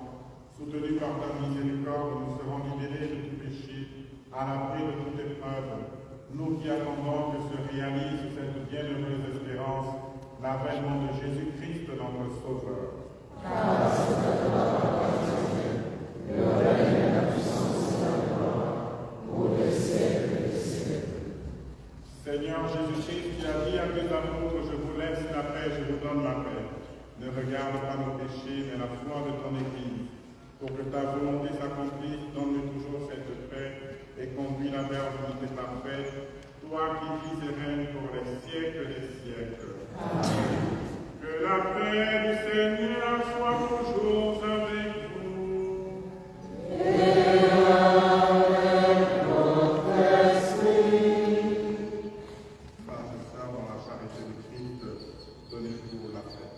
Speaker 4: Soutenus par ta miséricorde, nous serons libérés de tout péché, à l'abri de toute épreuve. Nous qui attendons que se réalise cette bienheureuse espérance, l'avènement de Jésus-Christ, notre Sauveur. Seigneur Jésus-Christ, qui a dit à tes amours, je vous laisse la paix, je vous donne la paix. Ne regarde pas nos péchés, mais la foi de ton Église. Pour que ta volonté s'accomplisse, donne-nous toujours cette paix et conduis-la vers l'unité parfaite, toi qui vis et règnes pour les siècles des siècles. Amen. Que la paix du Seigneur soit toujours avec vous.
Speaker 1: Frères et sœurs, dans la charité de Christ, donnez-vous la paix.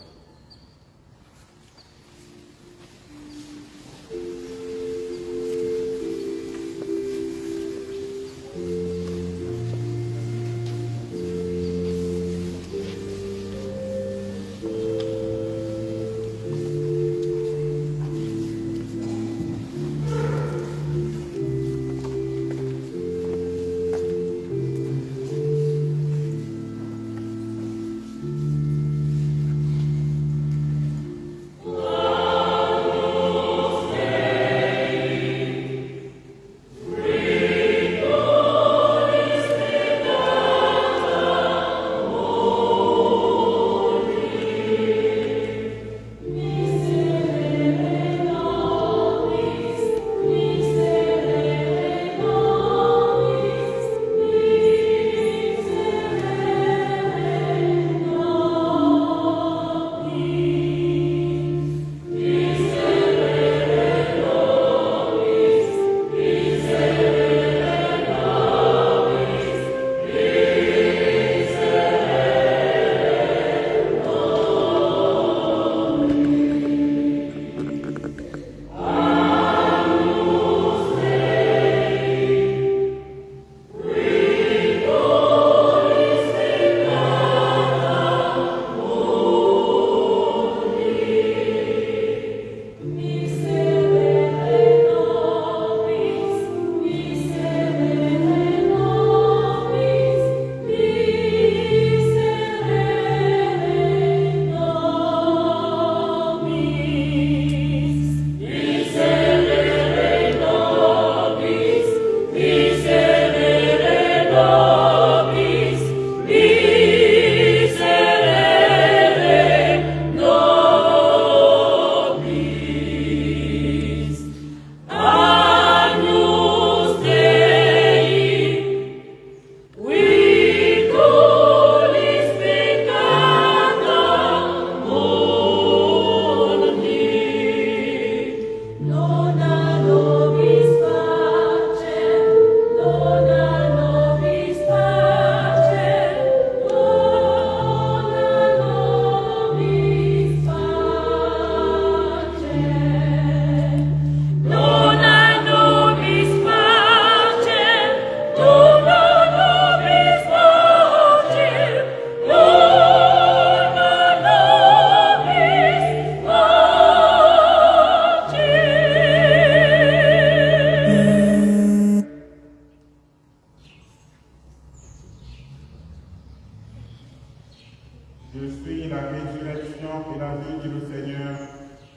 Speaker 4: Je suis la résurrection et la vie, dit le Seigneur.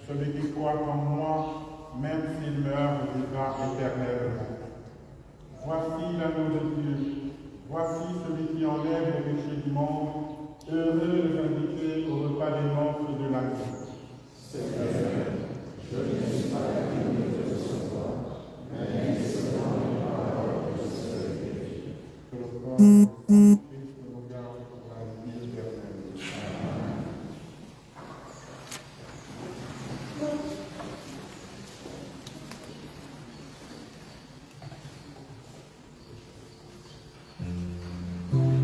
Speaker 4: Celui qui croit en moi, même s'il meurt, vivra éternellement. Voici l'agneau de Dieu. Voici celui qui enlève les péchés du monde. Heureux les invités au repas des nôtres de l'agneau.
Speaker 8: Seigneur, je ne suis pas digne de te recevoir, mais seulement une parole que je serai guéri.
Speaker 4: Que le corps de Christ nous garde pour la vie éternelle. Amen.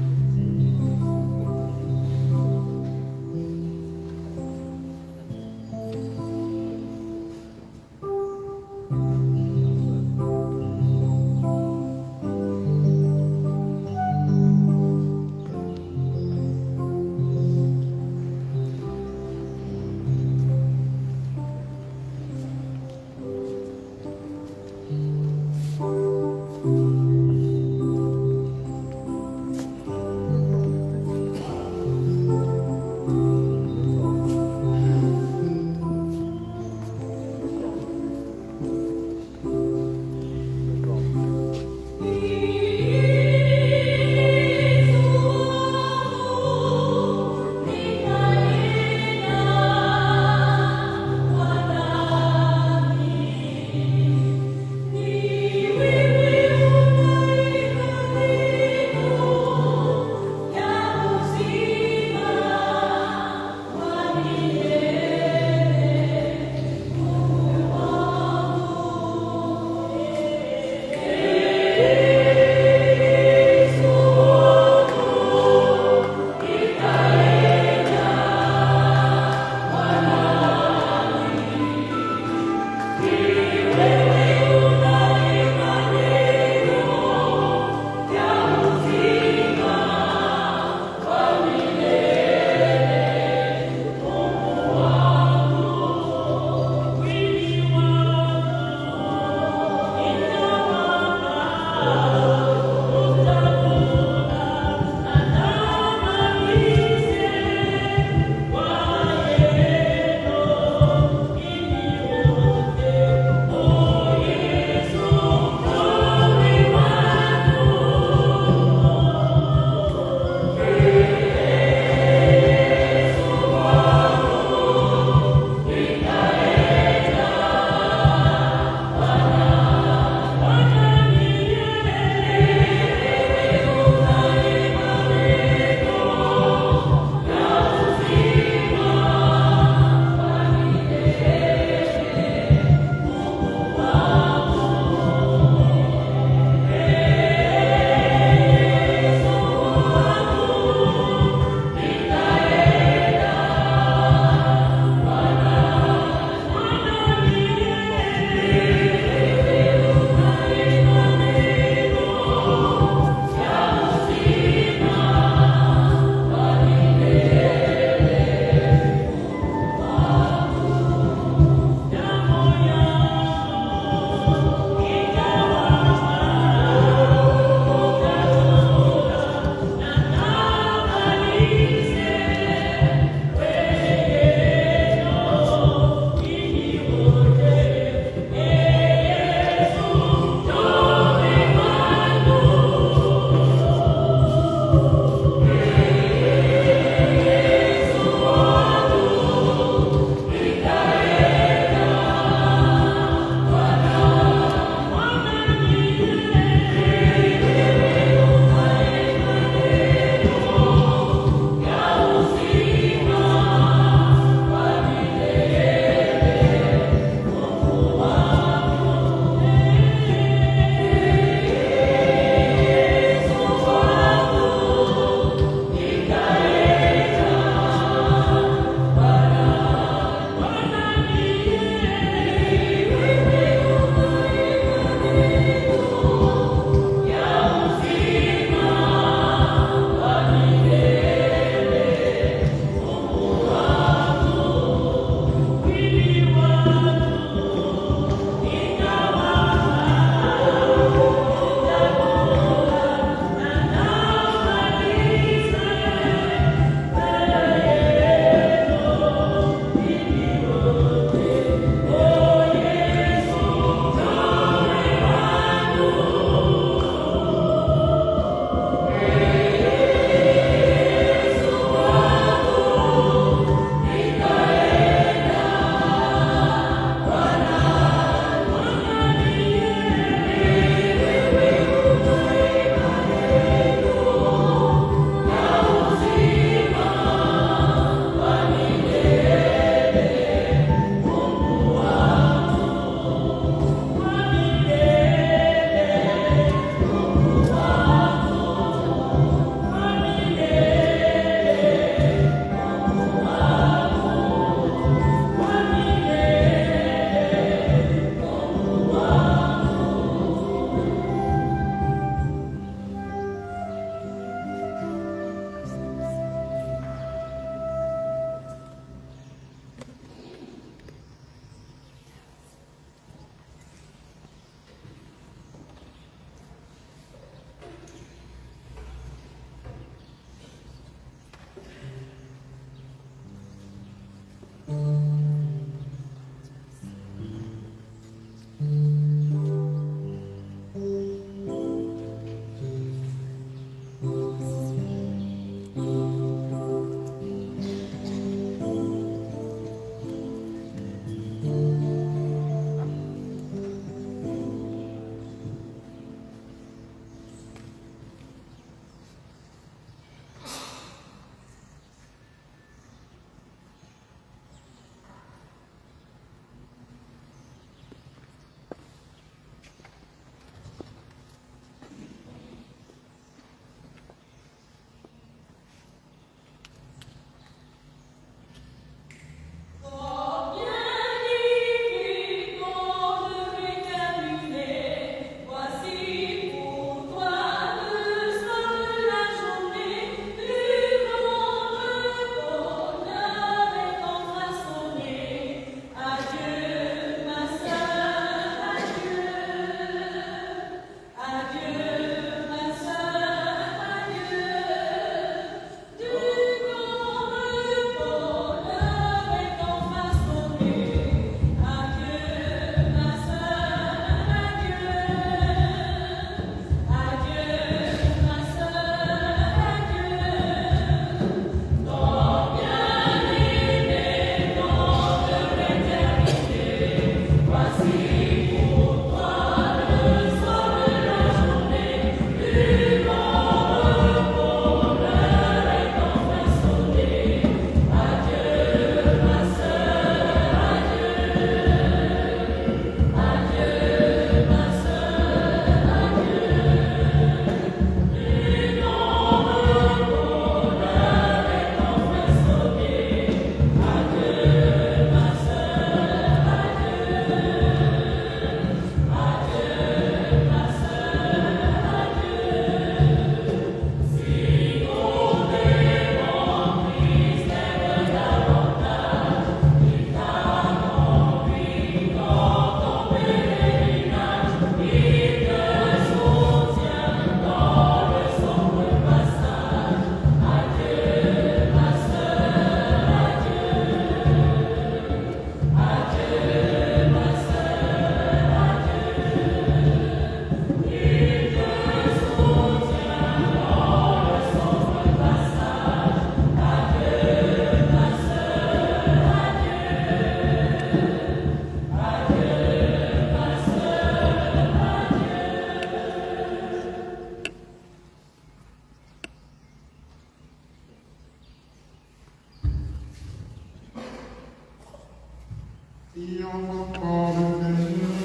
Speaker 1: Prions encore le Seigneur.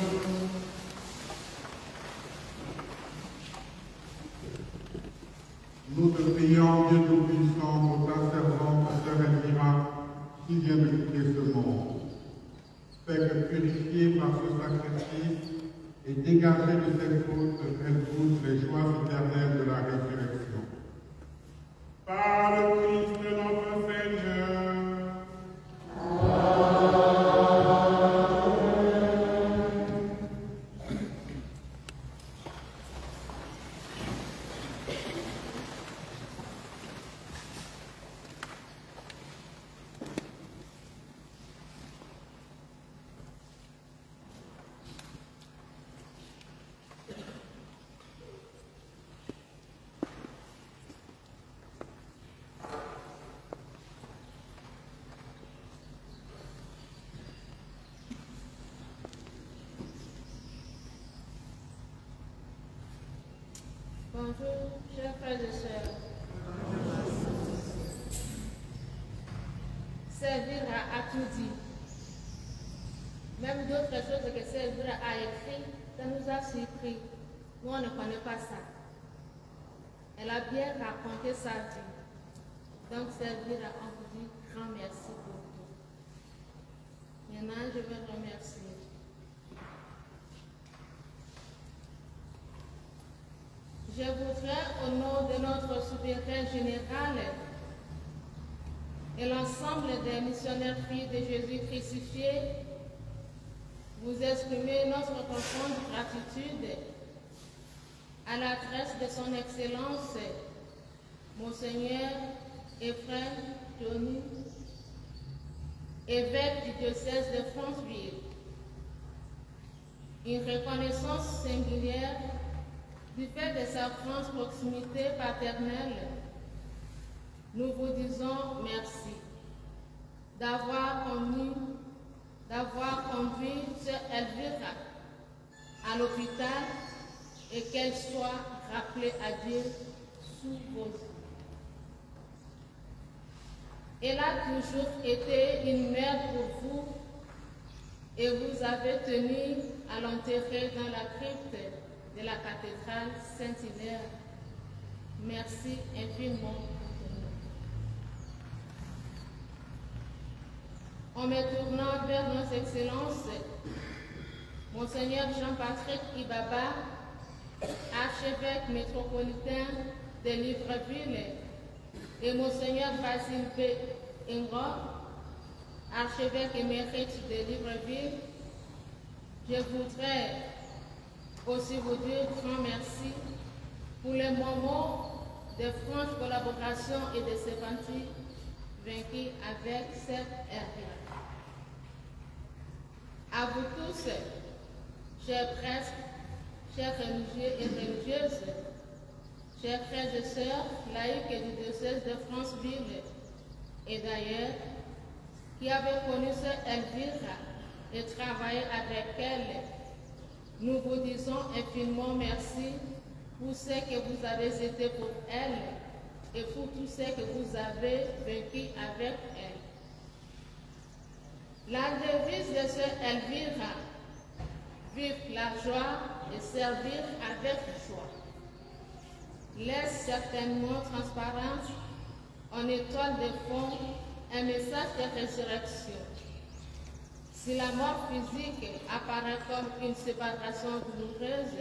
Speaker 1: Nous te prions, Dieu Tout-Puissant, pour ta servante, Sœur Elvira, qui vient de quitter ce monde. Fais-le purifier par ce sacrifice et dégager de ses fautes qu'elle goûte les joies éternelles de la résurrection.
Speaker 4: Par le Christ notre Seigneur.
Speaker 2: Bonjour, chers frères et sœurs. Servir a tout dit. Même d'autres choses que servir a écrit, ça nous a surpris. Nous, on ne connaît pas ça. Elle a bien raconté sa vie. Donc, servir on vous dit grand merci pour tout. Maintenant, je vais remercier. Je voudrais, au nom de notre souverain général et l'ensemble des missionnaires filles de Jésus crucifié, vous exprimer notre profonde gratitude à l'adresse de son Excellence, Monseigneur Ephraim Johnny, évêque du diocèse de Franceville. Une reconnaissance singulière du fait de sa grande proximité paternelle. Nous vous disons merci d'avoir conduit Sœur Elvira à l'hôpital et qu'elle soit rappelée à Dieu sous vos yeux. Elle a toujours été une mère pour vous et vous avez tenu à l'enterrer dans la crypte de la cathédrale Saint-Hilaire. Merci infiniment pour tout. En me tournant vers nos excellences, Monseigneur Jean-Patrick Ibaba, archevêque métropolitain de Libreville, et Monseigneur Basile B. Ingor, archevêque émérite de Libreville, je voudrais aussi vous dire grand merci pour les moments de franche collaboration et de sympathie vécus avec cette Elvira. À vous tous, chers prêtres, chers religieux et religieuses, chers frères et sœurs, laïcs du diocèse de Franceville et d'ailleurs, qui avez connu cette Elvira et travaillé avec elle, nous vous disons infiniment merci pour ce que vous avez été pour elle et pour tout ce que vous avez vécu avec elle. La devise de ce Elvira, vivre la joie et servir avec joie, laisse certainement transparente en étoile de fond un message de résurrection. Si la mort physique apparaît comme une séparation douloureuse,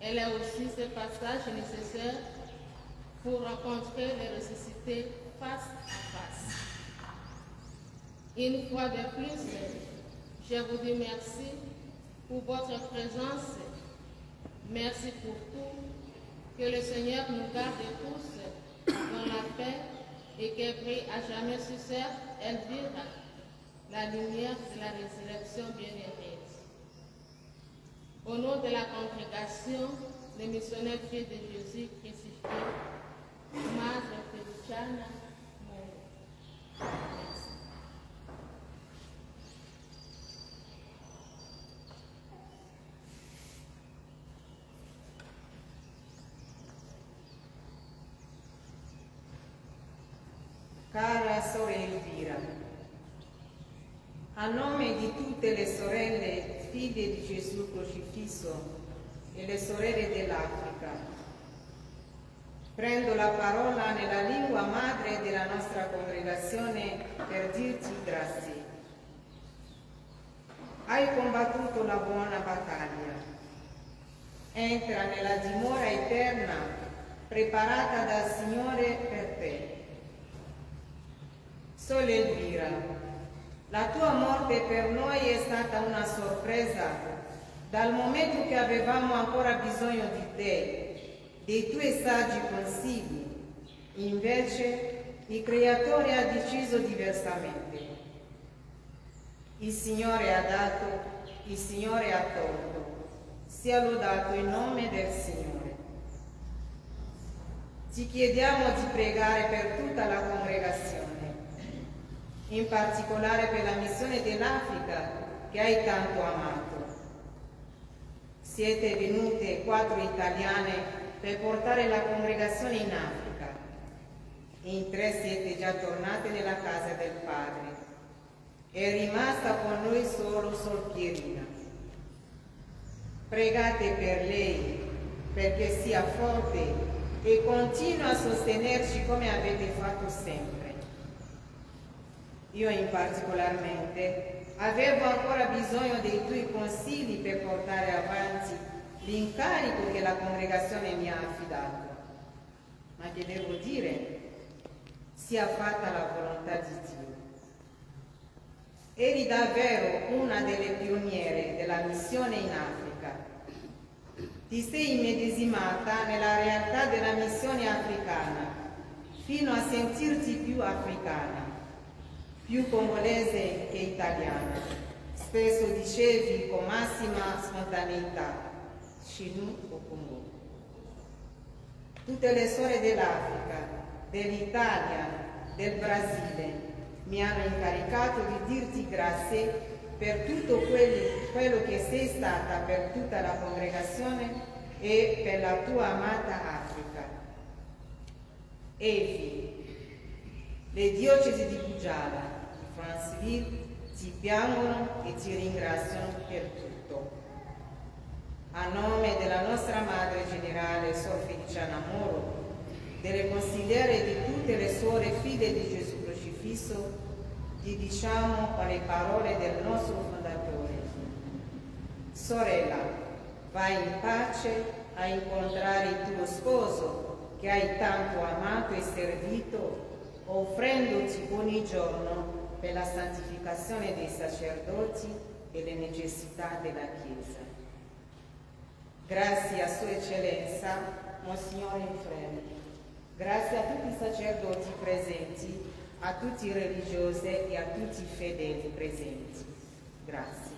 Speaker 2: elle est aussi ce passage nécessaire pour rencontrer les ressuscités face à face. Une fois de plus, je vous dis merci pour votre présence. Merci pour tout. Que le Seigneur nous garde tous dans la paix et que brille à jamais sur terre Elvira, la lumière de la résurrection bien-aimée. Au nom de la congrégation des missionnaires filles de Jésus crucifié, Madre Feliciana Moro. Merci.
Speaker 9: Cara sorella Elvira, A nome di tutte le sorelle, figlie di Gesù crocifisso e le sorelle dell'Africa, prendo la parola nella lingua madre della nostra congregazione per dirti grazie. Hai combattuto la buona battaglia. Entra nella dimora eterna preparata dal Signore per te. Sole Elvira, la tua morte per noi è stata una sorpresa dal momento che avevamo ancora bisogno di te, dei tuoi saggi consigli. Invece il Creatore ha deciso diversamente. Il Signore ha dato, il Signore ha tolto. Sia lodato il nome del Signore. Ti chiediamo di pregare per tutta la congregazione, in particolare per la missione dell'Africa che hai tanto amato. Siete venute 4 italiane per portare la congregazione in Africa e in 3 siete già tornate nella casa del Padre. È rimasta con noi solo Sor Pierina. Pregate per lei perché sia forte e continua a sostenerci come avete fatto sempre. Io in particolarmente avevo ancora bisogno dei tuoi consigli per portare avanti l'incarico che la congregazione mi ha affidato. Ma che devo dire? Sia fatta la volontà di Dio. Eri davvero una delle pioniere della missione in Africa. Ti sei immedesimata nella realtà della missione africana, fino a sentirti più africana, più congolese che italiana. Spesso dicevi con massima spontaneità, Chinu o Congo. Tutte le suore dell'Africa, dell'Italia, del Brasile mi hanno incaricato di dirti grazie per tutto quello che sei stata per tutta la congregazione e per la tua amata Africa. Efi, le diocesi di Bujala, di Franceville ti piangono e ti ringraziano per tutto. A nome della nostra Madre Generale, Sor Feliciana Moro, delle consigliere di tutte le suore figlie di Gesù crocifisso, ti diciamo con le parole del nostro fondatore: sorella, vai in pace a incontrare il tuo sposo che hai tanto amato e servito, offrendoti ogni giorno per la santificazione dei sacerdoti e le necessità della Chiesa. Grazie a Sua Eccellenza, Monsignore Infreni. Grazie a tutti i sacerdoti presenti, a tutti i religiosi e a tutti i fedeli presenti. Grazie.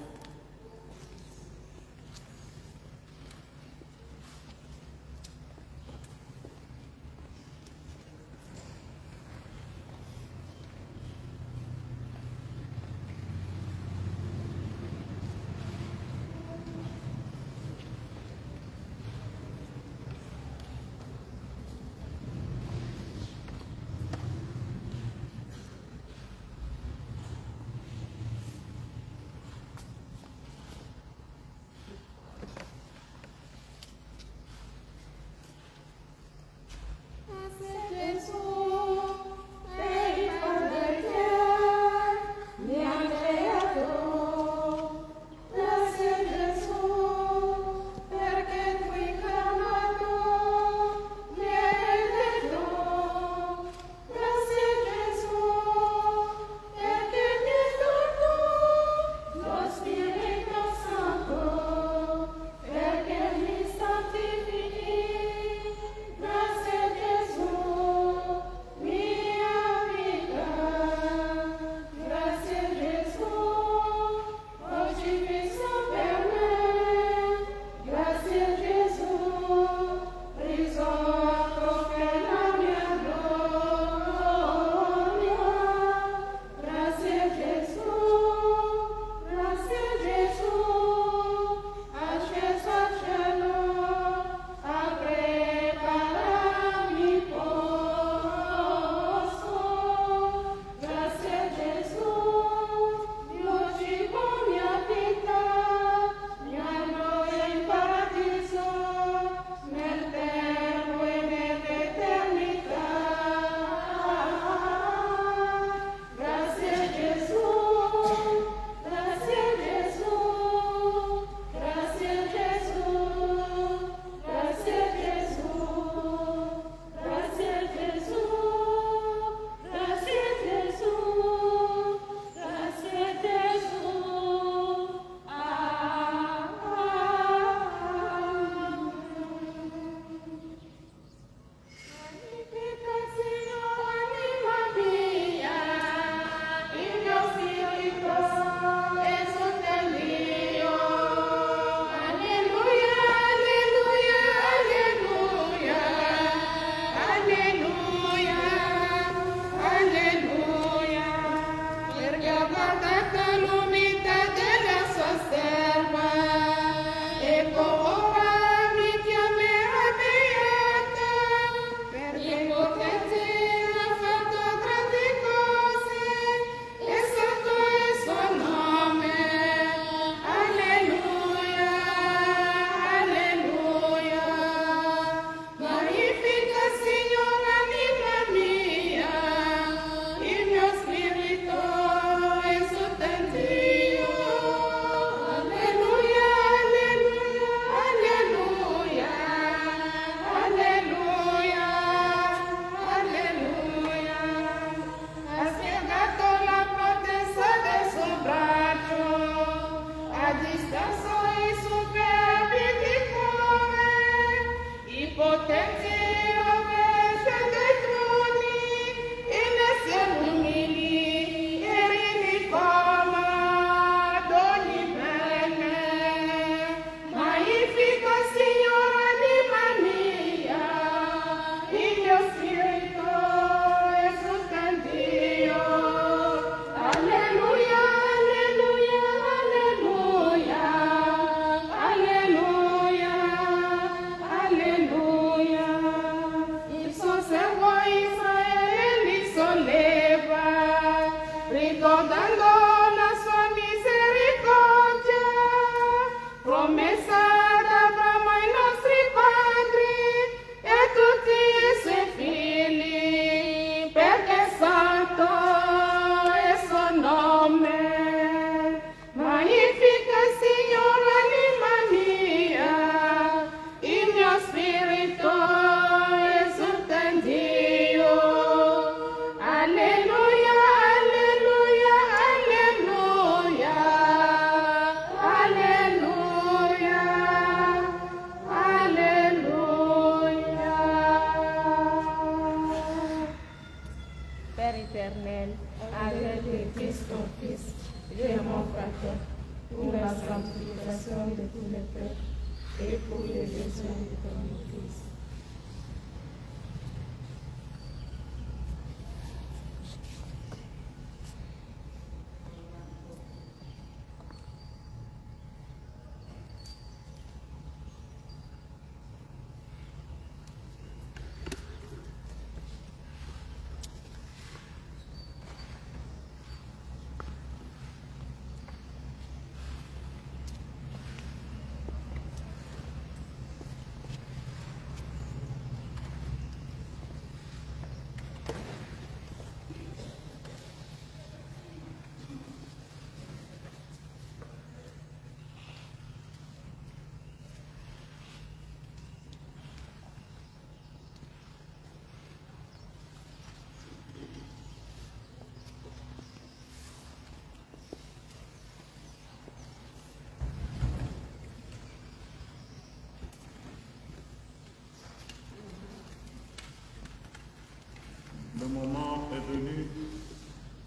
Speaker 10: éternel, avec le Christ ton Fils, vraiment frater, pour la sanctification de tous les peuples et pour les besoins de ton Église.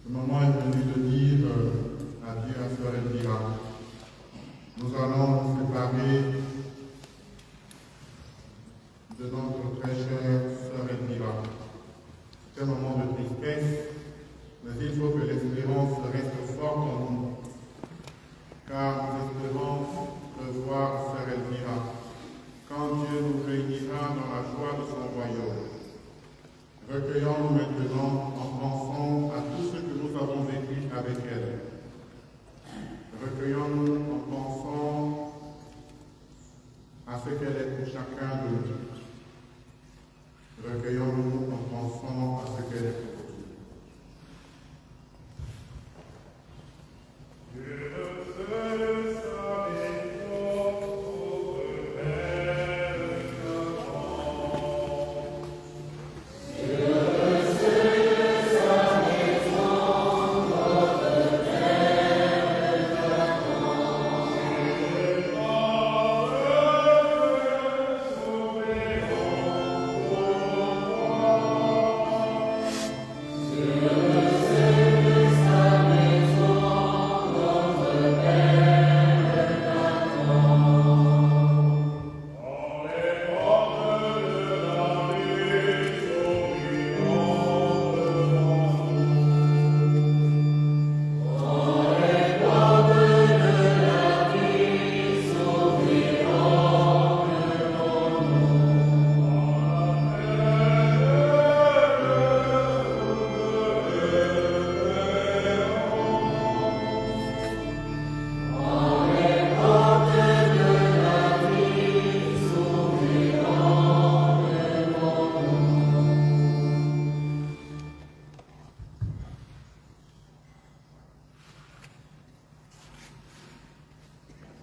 Speaker 1: Le moment est venu de dire adieu à Sœur Elvira. Nous allons nous séparer de notre très chère Sœur Elvira. C'est un moment de tristesse, mais il faut que l'espérance reste forte en nous, car nous espérons revoir Sœur Elvira quand Dieu nous réunira dans la joie de son royaume. Recueillons-nous maintenant en pensant à tout ce que nous avons vécu avec elle. Recueillons-nous en pensant à ce qu'elle est pour chacun de nous. Recueillons-nous en pensant à ce qu'elle est pour nous.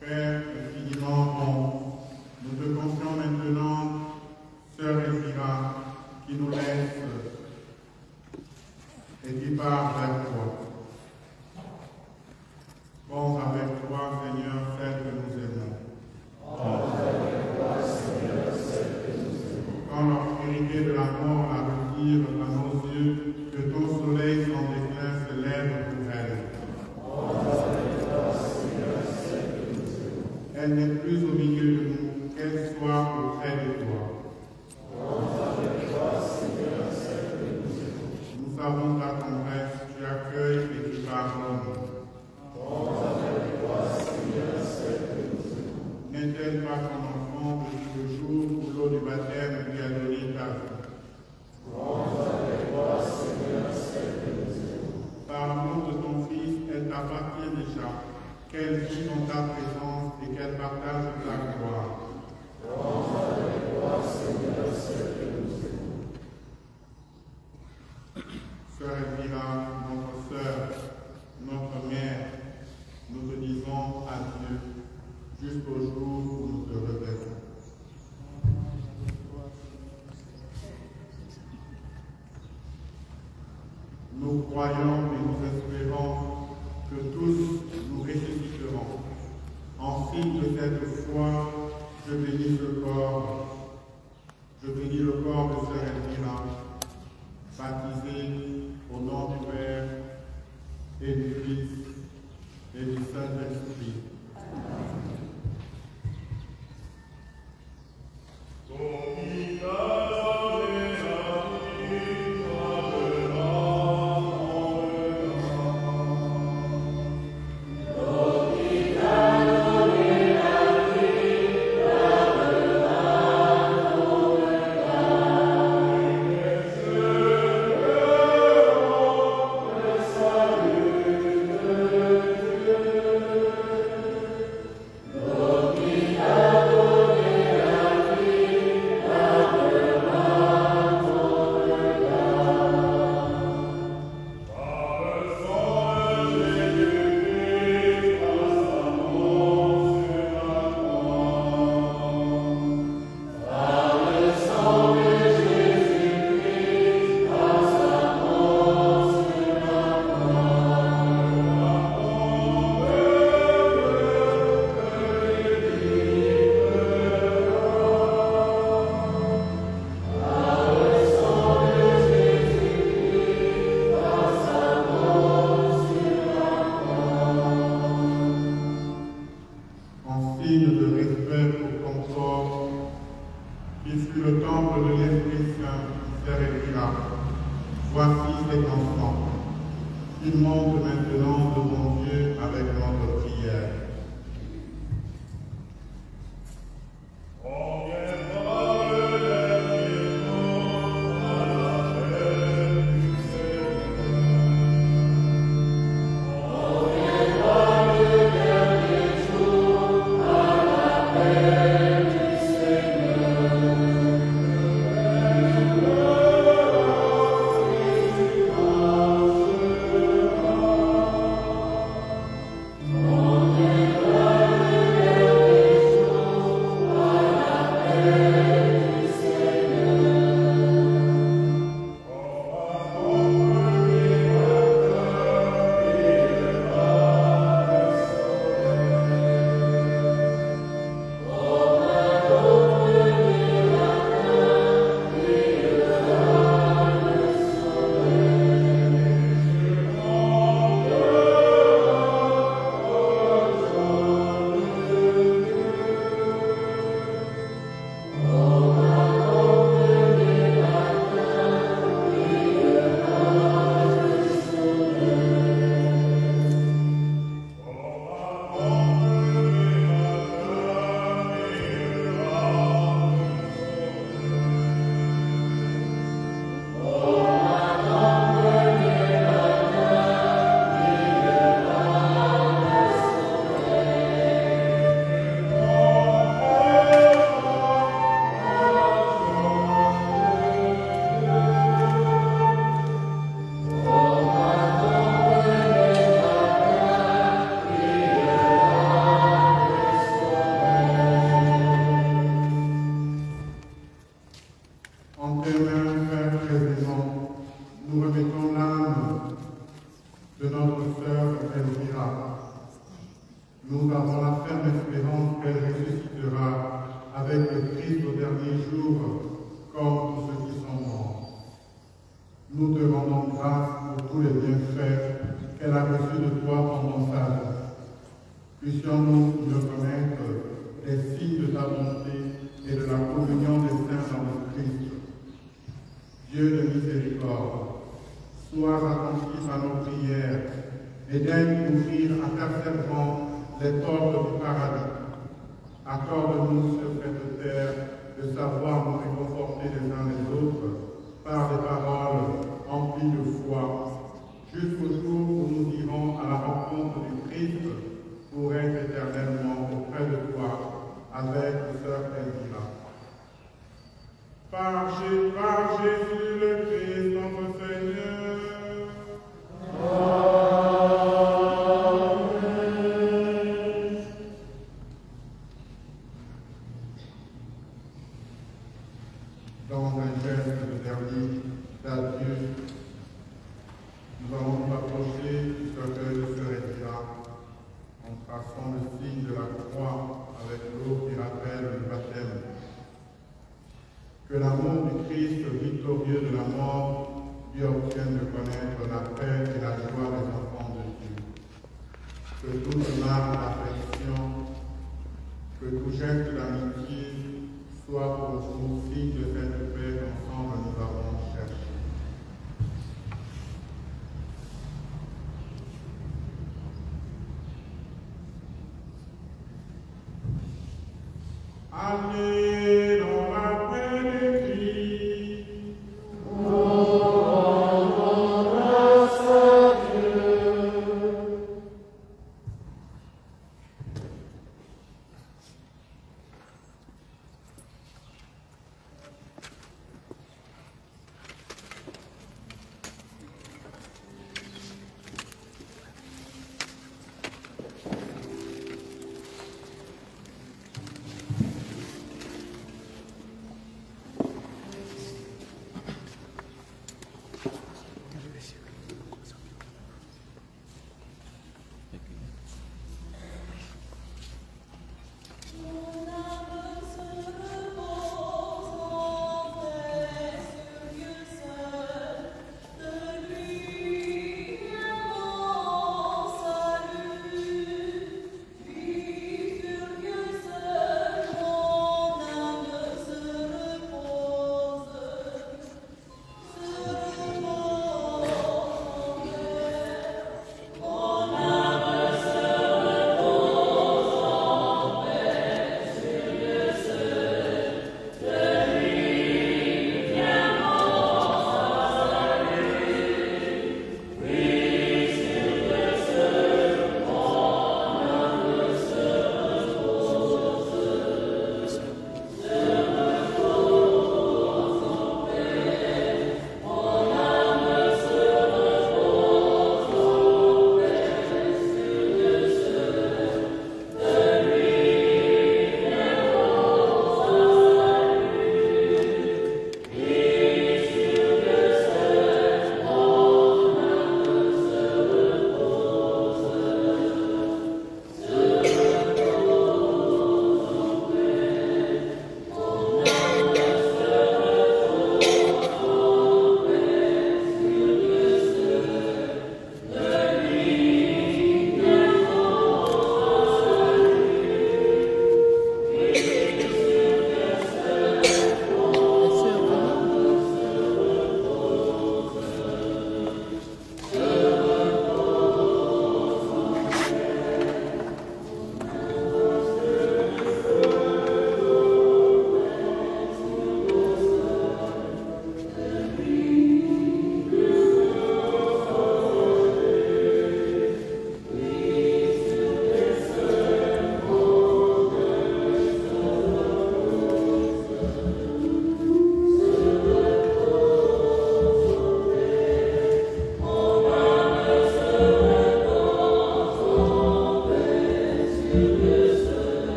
Speaker 1: Père infiniment bon, nous te confions maintenant Sœur Elvira qui nous laisse et qui part vers toi. Prends avec toi, Seigneur, celle que nous aimons. Quand l'obscurité de la mort la retire à nos yeux, que ton soleil sans déclin se lève pour elle. Elle n'est plus au milieu de nous, qu'elle soit auprès de toi. Nous savons ta tendresse, tu accueilles et tu pardonnes. N'est-elle pas ton enfant depuis le jour où l'eau du baptême lui a donné ta vie? Par l'amour de ton Fils, elle t'appartient déjà, qu'elle vit dans ta présence et qu'elle partage ta gloire. Sœur Elvira, notre sœur, notre mère, nous te disons adieu jusqu'au jour où nous te reverrons. Nous croyons et nous espérons que tous nous ressusciterons. En signe de cette foi, je bénis le corps de Sœur Elvira, baptisé au nom du Père, monte maintenant devant Dieu avec notre prière.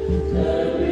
Speaker 10: Amen.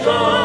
Speaker 11: toi.